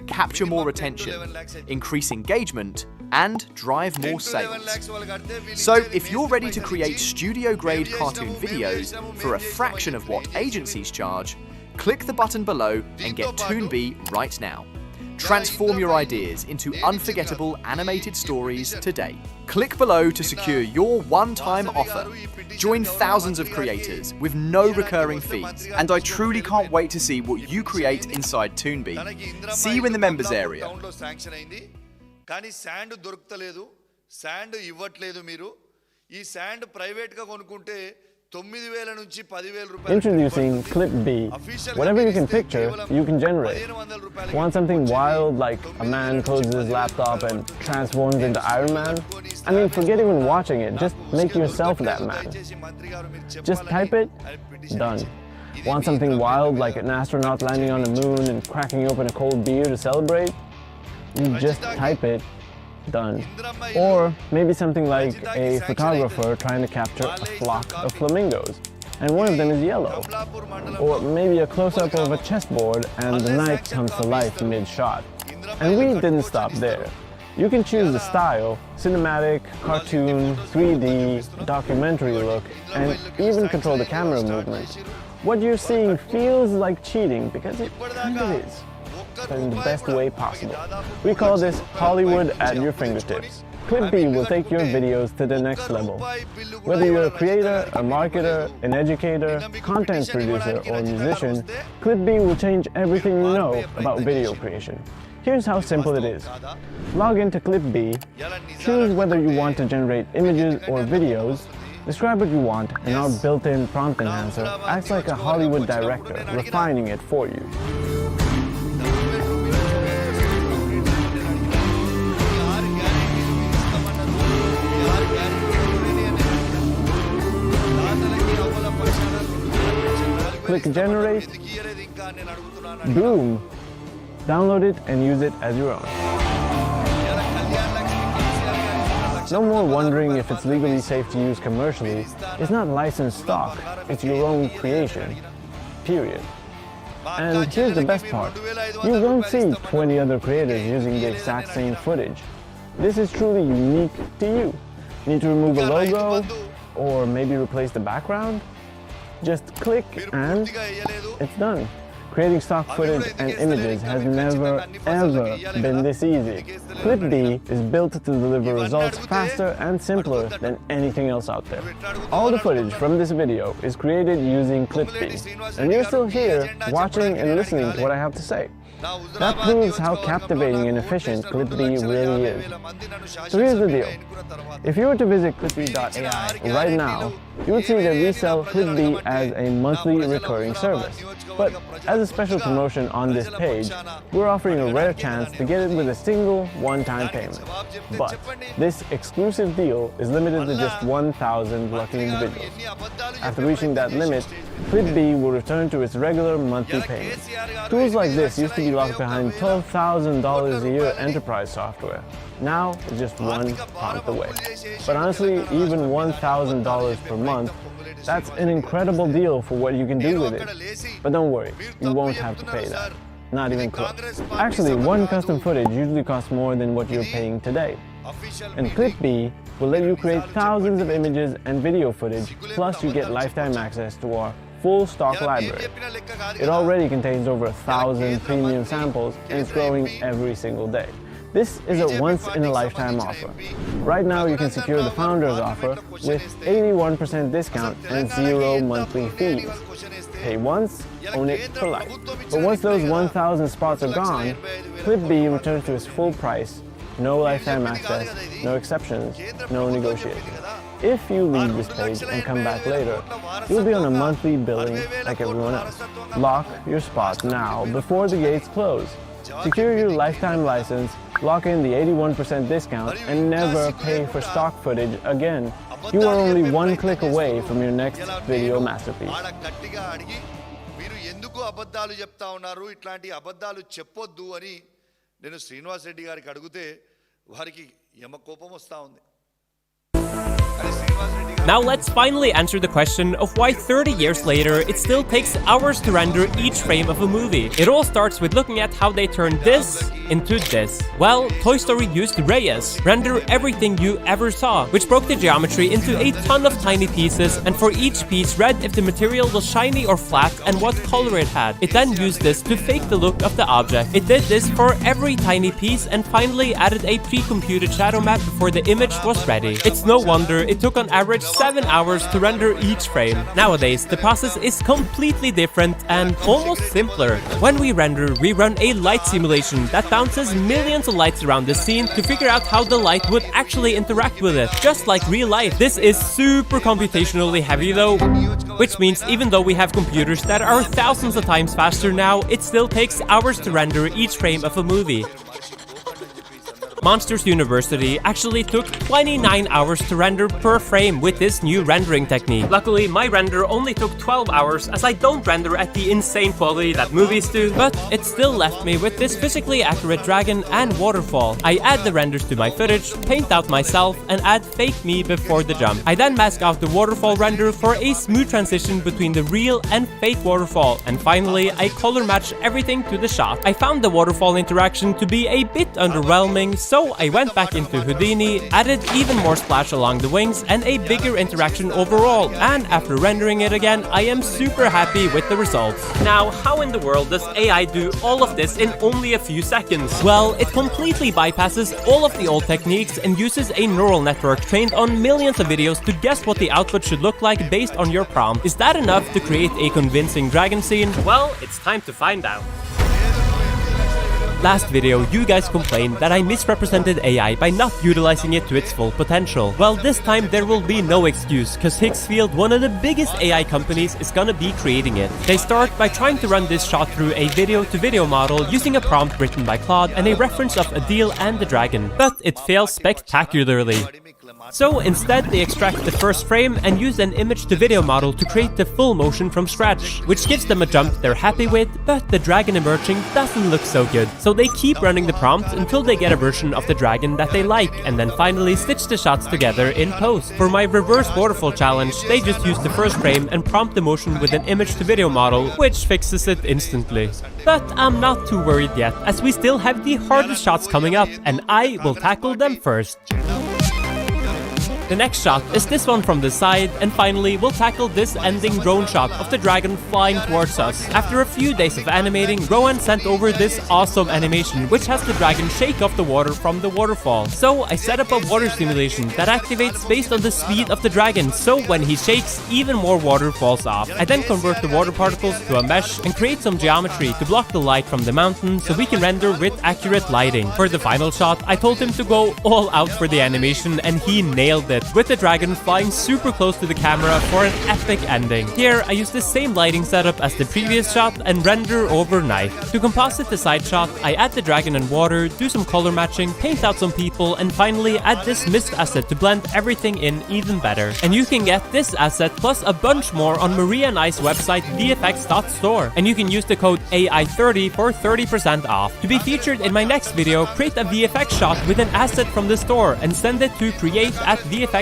Speaker 4: Capture more attention. Increase engagement. And drive more sales. So if you're ready to create studio-grade cartoon videos for a fraction of what agencies charge, click the button below and get Toonbee right now. Transform your ideas into unforgettable animated stories today. Click below to secure your one-time offer. Join thousands of creators with no recurring fees. And I truly can't wait to see what you create inside Toonbee. See you in the members area.
Speaker 1: కానీ sand దొరుకుతలేదు, sand ఇవ్వట్లేదు మీరు. ఈ sand private గా కొనుక్కుంటే 9,000 నుంచి 10,000 రూపాయలు.
Speaker 5: Introducing Clip B. Whatever you can picture, you can generate. Want something wild like a man closes his laptop and transforms into Iron Man? I mean, forget even watching it, just make yourself that man. Just type it, done. Want something wild like an astronaut landing on the moon and cracking open a cold beer to celebrate? You just type it, done. Or maybe something like a photographer trying to capture a flock of flamingos, and one of them is yellow. Or maybe a close-up of a chessboard and the knight comes to life mid-shot. And we didn't stop there. You can choose the style, cinematic, cartoon, 3D, documentary look, and even control the camera movement. What you're seeing feels like cheating because it kind of is. but in the best way possible. We call this Hollywood at your fingertips. Clip B will take your videos to the next level. Whether you're a creator, a marketer, an educator, content producer, or musician, Clip B will change everything you know about video creation. Here's how simple it is. Log into Clip B, choose whether you want to generate images or videos, describe what you want, and our built-in prompt enhancer acts like a Hollywood director, refining it for you. Click generate, boom, download it and use it as your own. No more wondering if it's legally safe to use commercially. It's not licensed stock, it's your own creation, period. And here's the best part, you won't see 20 other creators using the exact same footage. This is truly unique to you. Need to remove a logo, or maybe replace the background? Just click and it's done. Creating stock footage and images has never, ever been this easy. Clip B is built to deliver results faster and simpler than anything else out there. All the footage from this video is created using Clip B, and you're still here watching and listening to what I have to say. That proves how captivating and efficient Clip B really is. So here's the deal. If you were to visit clipb.ai right now, you would see that we sell Clip B as a monthly recurring service. But as a special promotion on this page, we're offering a rare chance to get it with a single one-time payment. But this exclusive deal is limited to just 1,000 lucky individuals. After reaching that limit, Clip B will return to its regular monthly payment. Tools like this used to be locked behind $12,000 a year enterprise software. Now it's just one prompt away. But honestly, even $1,000 per month, that's an incredible deal for what you can do with it. But don't worry, you won't have to pay that. Not even close. Actually, one custom footage usually costs more than what you're paying today. And Clip B will let you create thousands of images and video footage, plus you get lifetime access to our full stock library. It already contains over 1,000 premium samples and it's growing every single day. This is a once-in-a-lifetime offer. Right now you can secure the Founders offer with 81% discount and 0 monthly fees. Pay once, own it for life. But once those 1,000 spots are gone, Clip B returns to its full price, no lifetime access, no exceptions, no negotiation. If you leave this page and come back later, you'll be on a monthly billing like everyone else. Lock your spot now before the gates close. Secure your lifetime license, lock in the 81% discount, and never pay for stock footage again. You are only one click away from your next video masterpiece.
Speaker 1: మీరు ఎందుకు అబద్ధాలు చెప్తా ఉన్నారు, ఇట్లాంటి అబద్ధాలు చెప్పొద్దు అని నేను శ్రీనివాస్ రెడ్డి గారికి అడిగితే వారికి యమ కోపం వస్తా ఉంది.
Speaker 2: Now let's finally answer the question of why 30 years later it still takes hours to render each frame of a movie. It all starts with looking at how they turned this into this. Well, Toy Story used Reyes, render everything you ever saw, which broke the geometry into a ton of tiny pieces and for each piece read if the material was shiny or flat and what color it had. It then used this to fake the look of the object. It did this for every tiny piece and finally added a pre-computed shadow map before the image was ready. It's no wonder it took on average 7 hours to render each frame. Nowadays, the process is completely different and almost simpler. When we render, we run a light simulation that bounces millions of lights around the scene to figure out how the light would actually interact with it, just like real life. This is super computationally heavy though, which means even though we have computers that are thousands of times faster now, it still takes hours to render each frame of a movie. Monsters University actually took 29 hours to render per frame with this new rendering technique. Luckily, my render only took 12 hours as I don't render at the insane quality that movies do, but it still left me with this physically accurate dragon and waterfall. I add the renders to my footage, paint out myself, and add fake me before the jump. I then mask out the waterfall render for a smooth transition between the real and fake waterfall, and finally, I color match everything to the shot. I found the waterfall interaction to be a bit underwhelming, So I went back into Houdini, added even more splash along the wings and a bigger interaction overall, and after rendering it again, I am super happy with the results. Now, how in the world does AI do all of this in only a few seconds? Well, it completely bypasses all of the old techniques and uses a neural network trained on millions of videos to guess what the output should look like based on your prompt. Is that enough to create a convincing dragon scene? Well, it's time to find out. Last video, you guys complained that I misrepresented AI by not utilizing it to its full potential. Well, this time there will be no excuse, cause Higgsfield, one of the biggest AI companies, is gonna be creating it. They start by trying to run this shot through a video-to-video model using a prompt written by Claude and a reference of Adil and the dragon, but it fails spectacularly. So instead they extract the first frame and use an image-to-video model to create the full motion from scratch, which gives them a jump they're happy with, but the dragon emerging doesn't look so good. So they keep running the prompt until they get a version of the dragon that they like, and then finally stitch the shots together in post. For my reverse waterfall challenge, they just use the first frame and prompt the motion with an image-to-video model, which fixes it instantly. But I'm not too worried yet, as we still have the hardest shots coming up, and I will tackle them first. The next shot is this one from the side, and finally we'll tackle this ending drone shot of the dragon flying towards us. After a few days of animating, Rowan sent over this awesome animation which has the dragon shake off the water from the waterfall. So I set up a water simulation that activates based on the speed of the dragon, so when he shakes, even more water falls off. I then convert the water particles to a mesh and create some geometry to block the light from the mountain so we can render with accurate lighting. For the final shot, I told him to go all out for the animation and he nailed it, with the dragon flying super close to the camera for an epic ending. Here, I use the same lighting setup as the previous shot and render overnight. To composite the side shot, I add the dragon and water, do some color matching, paint out some people, and finally add this mist asset to blend everything in even better. And you can get this asset plus a bunch more on Maria and I's website vfx.store, and you can use the code AI30 for 30% off. To be featured in my next video, create a VFX shot with an asset from the store and send it to create@vfx.store.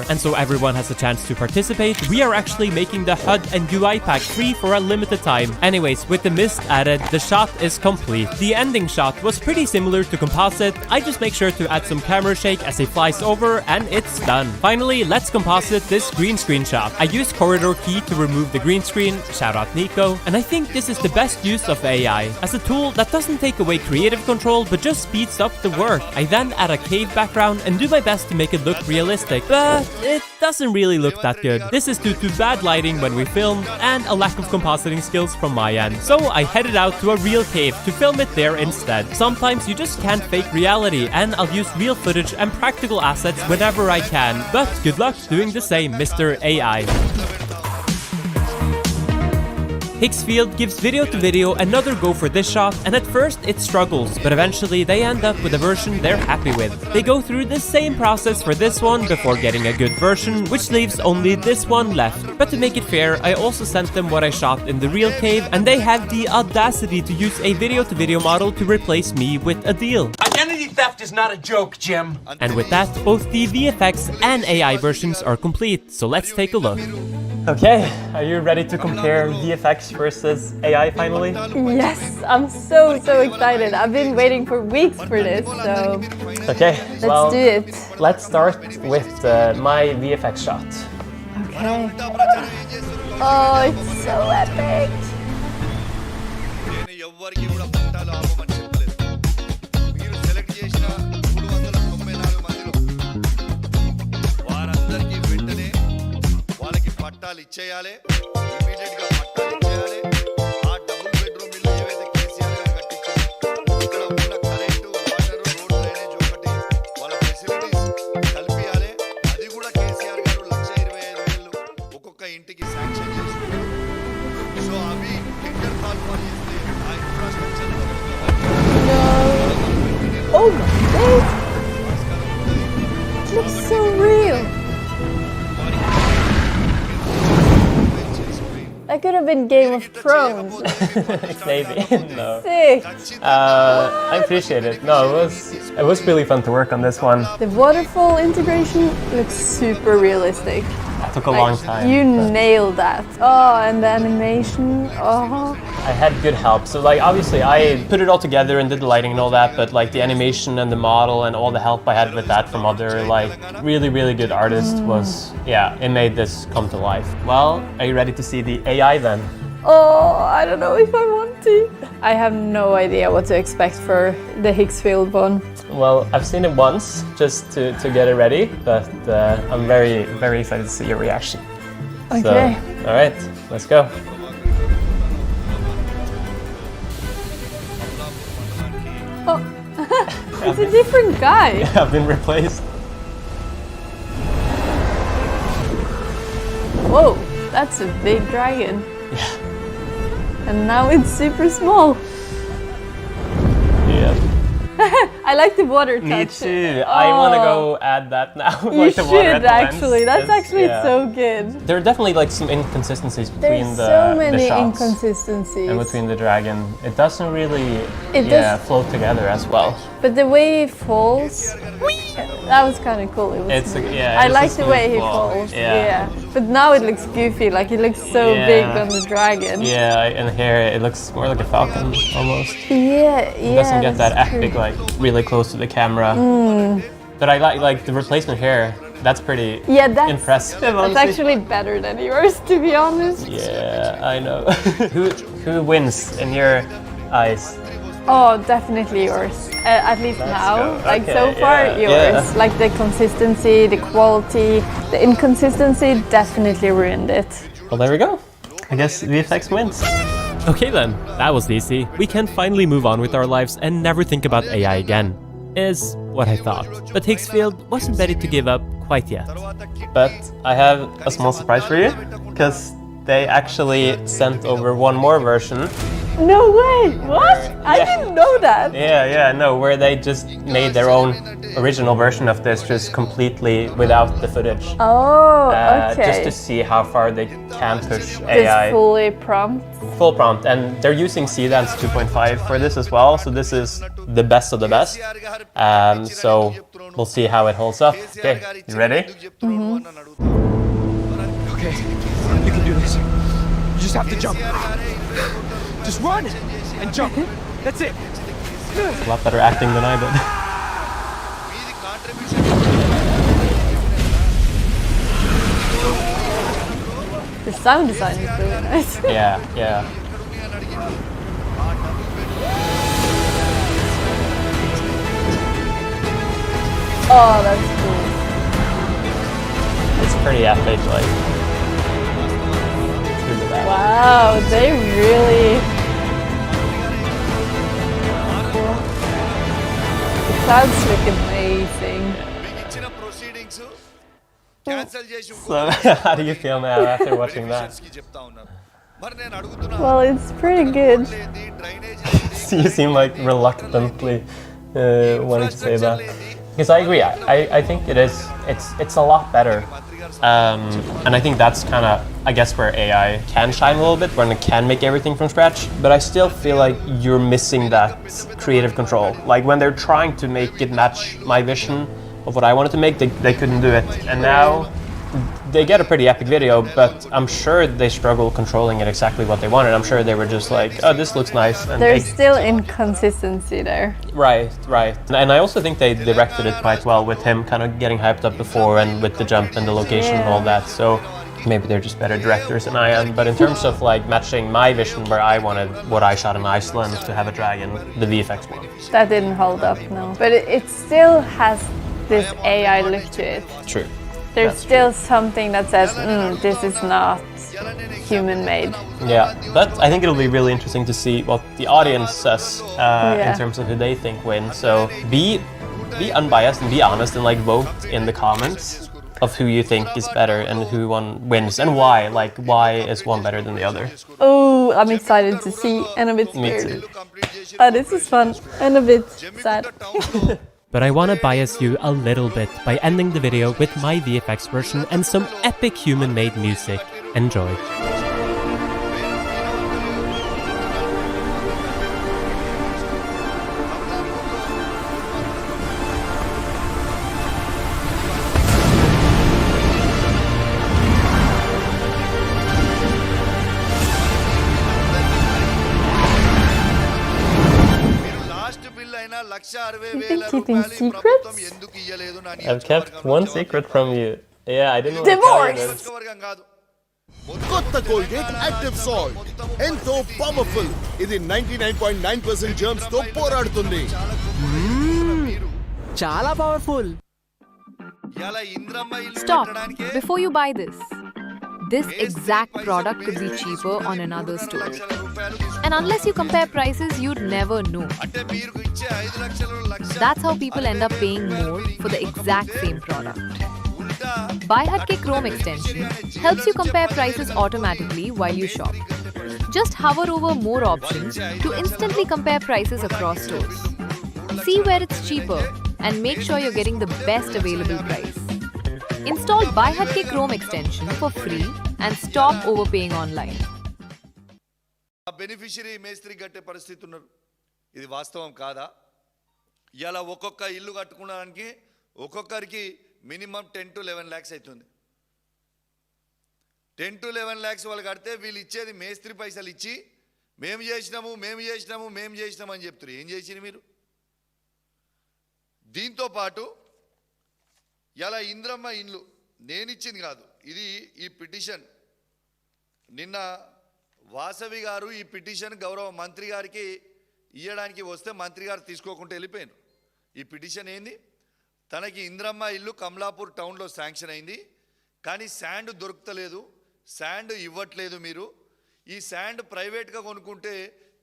Speaker 2: And so everyone has a chance to participate, we are actually making the HUD and UI pack free for a limited time. Anyways, with the mist added, the shot is complete. The ending shot was pretty similar to composite. I just make sure to add some camera shake as it flies over, and it's done. Finally, let's composite this green screen shot. I use corridor key to remove the green screen, shout out Nico, and I think this is the best use of AI, as a tool that doesn't take away creative control but just speeds up the work. I then add a cave background and do my best to make it look realistic, but it doesn't really look that good. This is due to bad lighting when we filmed and a lack of compositing skills from my end. So I headed out to a real cave to film it there instead. Sometimes you just can't fake reality, and I'll use real footage and practical assets whenever I can. But good luck doing the same, Mr. AI. Higgsfield gives video-to-video another go for this shot, and at first it struggles, but eventually they end up with a version they're happy with. They go through the same process for this one before getting a good version, which leaves only this one left. But to make it fair, I also sent them what I shot in the real cave, and they have the audacity to use a video-to-video model to replace me with Adil.
Speaker 6: Identity theft is not a joke, Jim.
Speaker 2: And with that, both the VFX and AI versions are complete, so let's take a look. Okay, are you ready to compare VFX versus AI finally?
Speaker 7: Yes, I'm so excited. I've been waiting for weeks for this, so
Speaker 2: okay,
Speaker 7: let's do it.
Speaker 2: Let's start with my VFX shot.
Speaker 7: Okay. Oh, it's so epic.
Speaker 1: పట్టాలు ఇచ్చేయాలి, immediate గా పట్టాలు ఇచ్చేయాలి. ఆ double bedroom ఇల్లు ఏవైతే కేసీఆర్ గారు కట్టించారు, ఇక్కడ ఉన్న కరెంటు, వాటర్, రోడ్, డ్రైనేజ్ ఒకటి వాళ్ళ ఫెసిలిటీస్ కల్పియాలి. అది కూడా కేసీఆర్ గారు 1,25,000 ఒక్కొక్క ఇంటికి శాంక్షన్ చేస్తున్నారు. సో అవి టెండర్ కాల్ చేస్తే ఆ infrastructure
Speaker 7: Oh my God! It looks so real. That could have been Game of Thrones.
Speaker 2: Maybe. No.
Speaker 7: Sick.
Speaker 2: I appreciate it. No, it was really fun to work on this one.
Speaker 7: The waterfall integration looks super realistic.
Speaker 2: It took a long time.
Speaker 7: You
Speaker 2: but
Speaker 7: nailed that. Oh, and the animation. Oh.
Speaker 2: I had good help. So like obviously I put it all together and did the lighting and all that, but like the animation and the model and all the help I had with that from other like really good artists was, yeah, it made this come to life. Well, are you ready to see the AI then?
Speaker 7: Oh, I don't know if I want to. I have no idea what to expect for the Higgs field one.
Speaker 2: Well, I've seen it once just to get it ready, but I'm very excited to see your reaction.
Speaker 7: Okay.
Speaker 2: So, all right, let's go.
Speaker 7: Oh, it's a different guy.
Speaker 2: I've been replaced.
Speaker 7: Whoa, that's a big dragon.
Speaker 2: Yeah.
Speaker 7: And now it's super small.
Speaker 2: Yeah.
Speaker 7: I like the water touch.
Speaker 2: Me too. I want to go add that now.
Speaker 7: You
Speaker 2: like the water at
Speaker 7: should
Speaker 2: the
Speaker 7: actually.
Speaker 2: lens.
Speaker 7: That's
Speaker 2: It's-
Speaker 7: actually
Speaker 2: yeah.
Speaker 7: so good.
Speaker 2: There are definitely like some inconsistencies between
Speaker 7: There's
Speaker 2: the
Speaker 7: so many
Speaker 2: shots
Speaker 7: inconsistencies.
Speaker 2: and between the dragon. It doesn't really
Speaker 7: It does-
Speaker 2: flow together as well.
Speaker 7: But the way he falls, that was kind of cool. It was
Speaker 2: It's a-
Speaker 7: smooth.
Speaker 2: yeah,
Speaker 7: I
Speaker 2: it's a
Speaker 7: like the way
Speaker 2: smooth
Speaker 7: he
Speaker 2: fall.
Speaker 7: falls.
Speaker 2: Yeah.
Speaker 7: But now it looks goofy. Like it looks so
Speaker 2: Yeah.
Speaker 7: big on the dragon.
Speaker 2: Yeah, and here it looks more like a falcon almost.
Speaker 7: Yeah.
Speaker 2: It doesn't get that
Speaker 7: that's
Speaker 2: epic,
Speaker 7: true.
Speaker 2: like really close to the camera. But I like the replacement here. That's pretty
Speaker 7: Yeah, that's
Speaker 2: impressive.
Speaker 7: That's
Speaker 2: honestly.
Speaker 7: actually better than yours, to be honest.
Speaker 2: Yeah, I know. who wins in your eyes?
Speaker 7: Oh, definitely yours. At least
Speaker 2: Let's
Speaker 7: now.
Speaker 2: go.
Speaker 7: Like
Speaker 2: Okay,
Speaker 7: so far,
Speaker 2: yeah,
Speaker 7: yours.
Speaker 2: yeah.
Speaker 7: Like the consistency, the quality, the inconsistency definitely ruined it.
Speaker 2: Well, there we go. I guess VFX wins.
Speaker 8: Okay then, that was easy. We can finally move on with our lives and never think about AI again. Is what I thought. But Higgsfield wasn't ready to give up quite yet.
Speaker 2: But I have a small surprise for you, because they actually sent over one more version.
Speaker 7: No way! What? I didn't know that.
Speaker 2: Yeah, no, where they just made their own original version of this, just completely without the footage.
Speaker 7: Oh, okay.
Speaker 2: Just to see how far they can push AI.
Speaker 7: Just fully prompt.
Speaker 2: Full prompt, and they're using CDance 2.5 for this as well, so this is the best of the best. So we'll see how it holds up. Okay, you ready?
Speaker 6: Okay, you can do this. You just have to jump. Just run and jump. That's it.
Speaker 2: A lot better acting than I did.
Speaker 7: The sound design is really nice.
Speaker 2: Yeah.
Speaker 7: Oh, that's cool.
Speaker 2: It's pretty epic, like. Look at that.
Speaker 7: Wow, they really. The clouds look amazing.
Speaker 2: So, how do you feel now after watching that?
Speaker 7: Well, it's pretty good.
Speaker 2: You seem like reluctantly wanting to say that. Because I agree, I think it's a lot better. And I think that's kind of, I guess, where AI can shine a little bit, when it can make everything from scratch. But I still feel like you're missing that creative control. Like when they're trying to make it match my vision of what I wanted to make, they couldn't do it. And now they get a pretty epic video, but I'm sure they struggle controlling it exactly what they wanted. I'm sure they were just like, oh, this looks nice. And
Speaker 7: There's still inconsistency there.
Speaker 2: Right. And I also think they directed it quite well, with him kind of getting hyped up before and with the jump and the location and all that. So maybe they're just better directors than I am. But in terms of like matching my vision, where I wanted what I shot in Iceland to have a dragon, the VFX one.
Speaker 7: That didn't hold up, no. But it still has this AI look to it.
Speaker 2: True.
Speaker 7: There's still something that says, this is not human-made.
Speaker 2: Yeah, but I think it'll be really interesting to see what the audience says in terms of who they think wins. So be unbiased and be honest, and like vote in the comments of who you think is better and who one wins and why. Like, why is one better than the other?
Speaker 7: Oh, I'm excited to see and a bit
Speaker 2: Me
Speaker 7: scared.
Speaker 2: too.
Speaker 7: Oh, this is fun and a bit sad.
Speaker 8: But I wanna bias you a little bit by ending the video with my VFX version and some epic human-made music. Enjoy.
Speaker 7: keeping secrets?
Speaker 8: I've kept one secret from you. Yeah, I didn't want to tell you
Speaker 7: Divorce!
Speaker 8: this.
Speaker 9: కొత్త Colgate active salt ఎంతో powerful. ఇది 99.9% germs తో పోరాడుతుంది.
Speaker 6: చాలా powerful.
Speaker 10: Stop before you buy this. This exact product could be cheaper on another store. And unless you compare prices, you'd never know. That's how people end up paying more for the exact same product. Buy Hatke Chrome extension helps you compare prices automatically while you shop. Just hover over more options to instantly compare prices across stores. See where it's cheaper and make sure you're getting the best available price. Install Buy Hatke Chrome extension for free and stop overpaying online.
Speaker 1: Beneficiary మేస్త్రి కట్టే పరిస్థితి ఉన్నారు. ఇది వాస్తవం కాదా? ఇలా ఒక్కొక్క ఇల్లు కట్టుకోవడానికి ఒక్కొక్కరికి మినిమం 10 to 11 lakhs అవుతుంది. 10 to 11 lakhs వాళ్ళు కడితే వీళ్ళు ఇచ్చేది మేస్త్రి పైసలు ఇచ్చి మేము చేసినాము అని చెప్తారు. ఏం చేసిరు మీరు? దీంతో పాటు ఇలా ఇంద్రమ్మ ఇండ్లు నేను ఇచ్చింది కాదు, ఇది ఈ పిటిషన్ నిన్న వాసవి గారు ఈ పిటిషన్ గౌరవ మంత్రి గారికి ఇవ్వడానికి వస్తే మంత్రి గారు తీసుకోకుండా వెళ్ళిపోయారు. ఈ పిటిషన్ ఏంది? తనకి ఇంద్రమ్మ ఇల్లు కమలాపూర్ టౌన్లో శాంక్షన్ అయింది, కానీ శాండ్ దొరుకుతలేదు, శాండ్ ఇవ్వట్లేదు. మీరు ఈ శాండ్ ప్రైవేట్గా కొనుక్కుంటే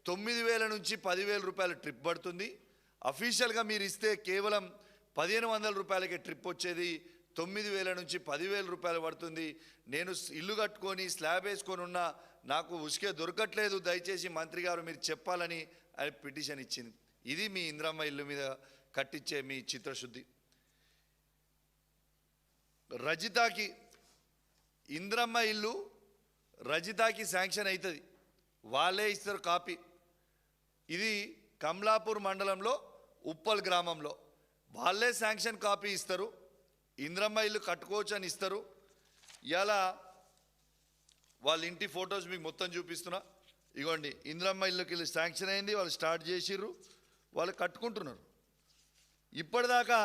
Speaker 1: 9,000 నుంచి 10,000 రూపాయల ట్రిప్ పడుతుంది. అఫీషియల్గా మీరు ఇస్తే కేవలం 1,500 రూపాయలకే ట్రిప్ వచ్చేది, 9,000 నుంచి 10,000 రూపాయలు పడుతుంది. నేను ఇల్లు కట్టుకొని స్లాబ్ వేసుకొని ఉన్నా, నాకు ఉసుకే దొరకట్లేదు, దయచేసి మంత్రి గారు మీరు చెప్పాలని ఆయన పిటిషన్ ఇచ్చింది. ఇది మీ ఇంద్రమ్మ ఇల్లు మీద కట్టించే మీ చిత్రశుద్ధి. రజితాకి ఇంద్రమ్మ ఇల్లు రజితాకి శాంక్షన్ అవుతుంది, వాళ్ళే ఇస్తారు కాపీ. ఇది కమలాపూర్ మండలంలో ఉప్పల్ గ్రామంలో వాళ్ళే శాంక్షన్ కాపీ ఇస్తారు. ఇంద్రమ్మ ఇల్లు కట్టుకోవచ్చు అని ఇస్తారు. ఇలా వాళ్ళ ఇంటి ఫొటోస్ మీకు మొత్తం చూపిస్తున్నా. ఇగోండి, ఇంద్రమ్మ ఇల్లుకి శాంక్షన్ అయింది, వాళ్ళు స్టార్ట్ చేసిర్రు, వాళ్ళు కట్టుకుంటున్నారు. ఇప్పటిదాకా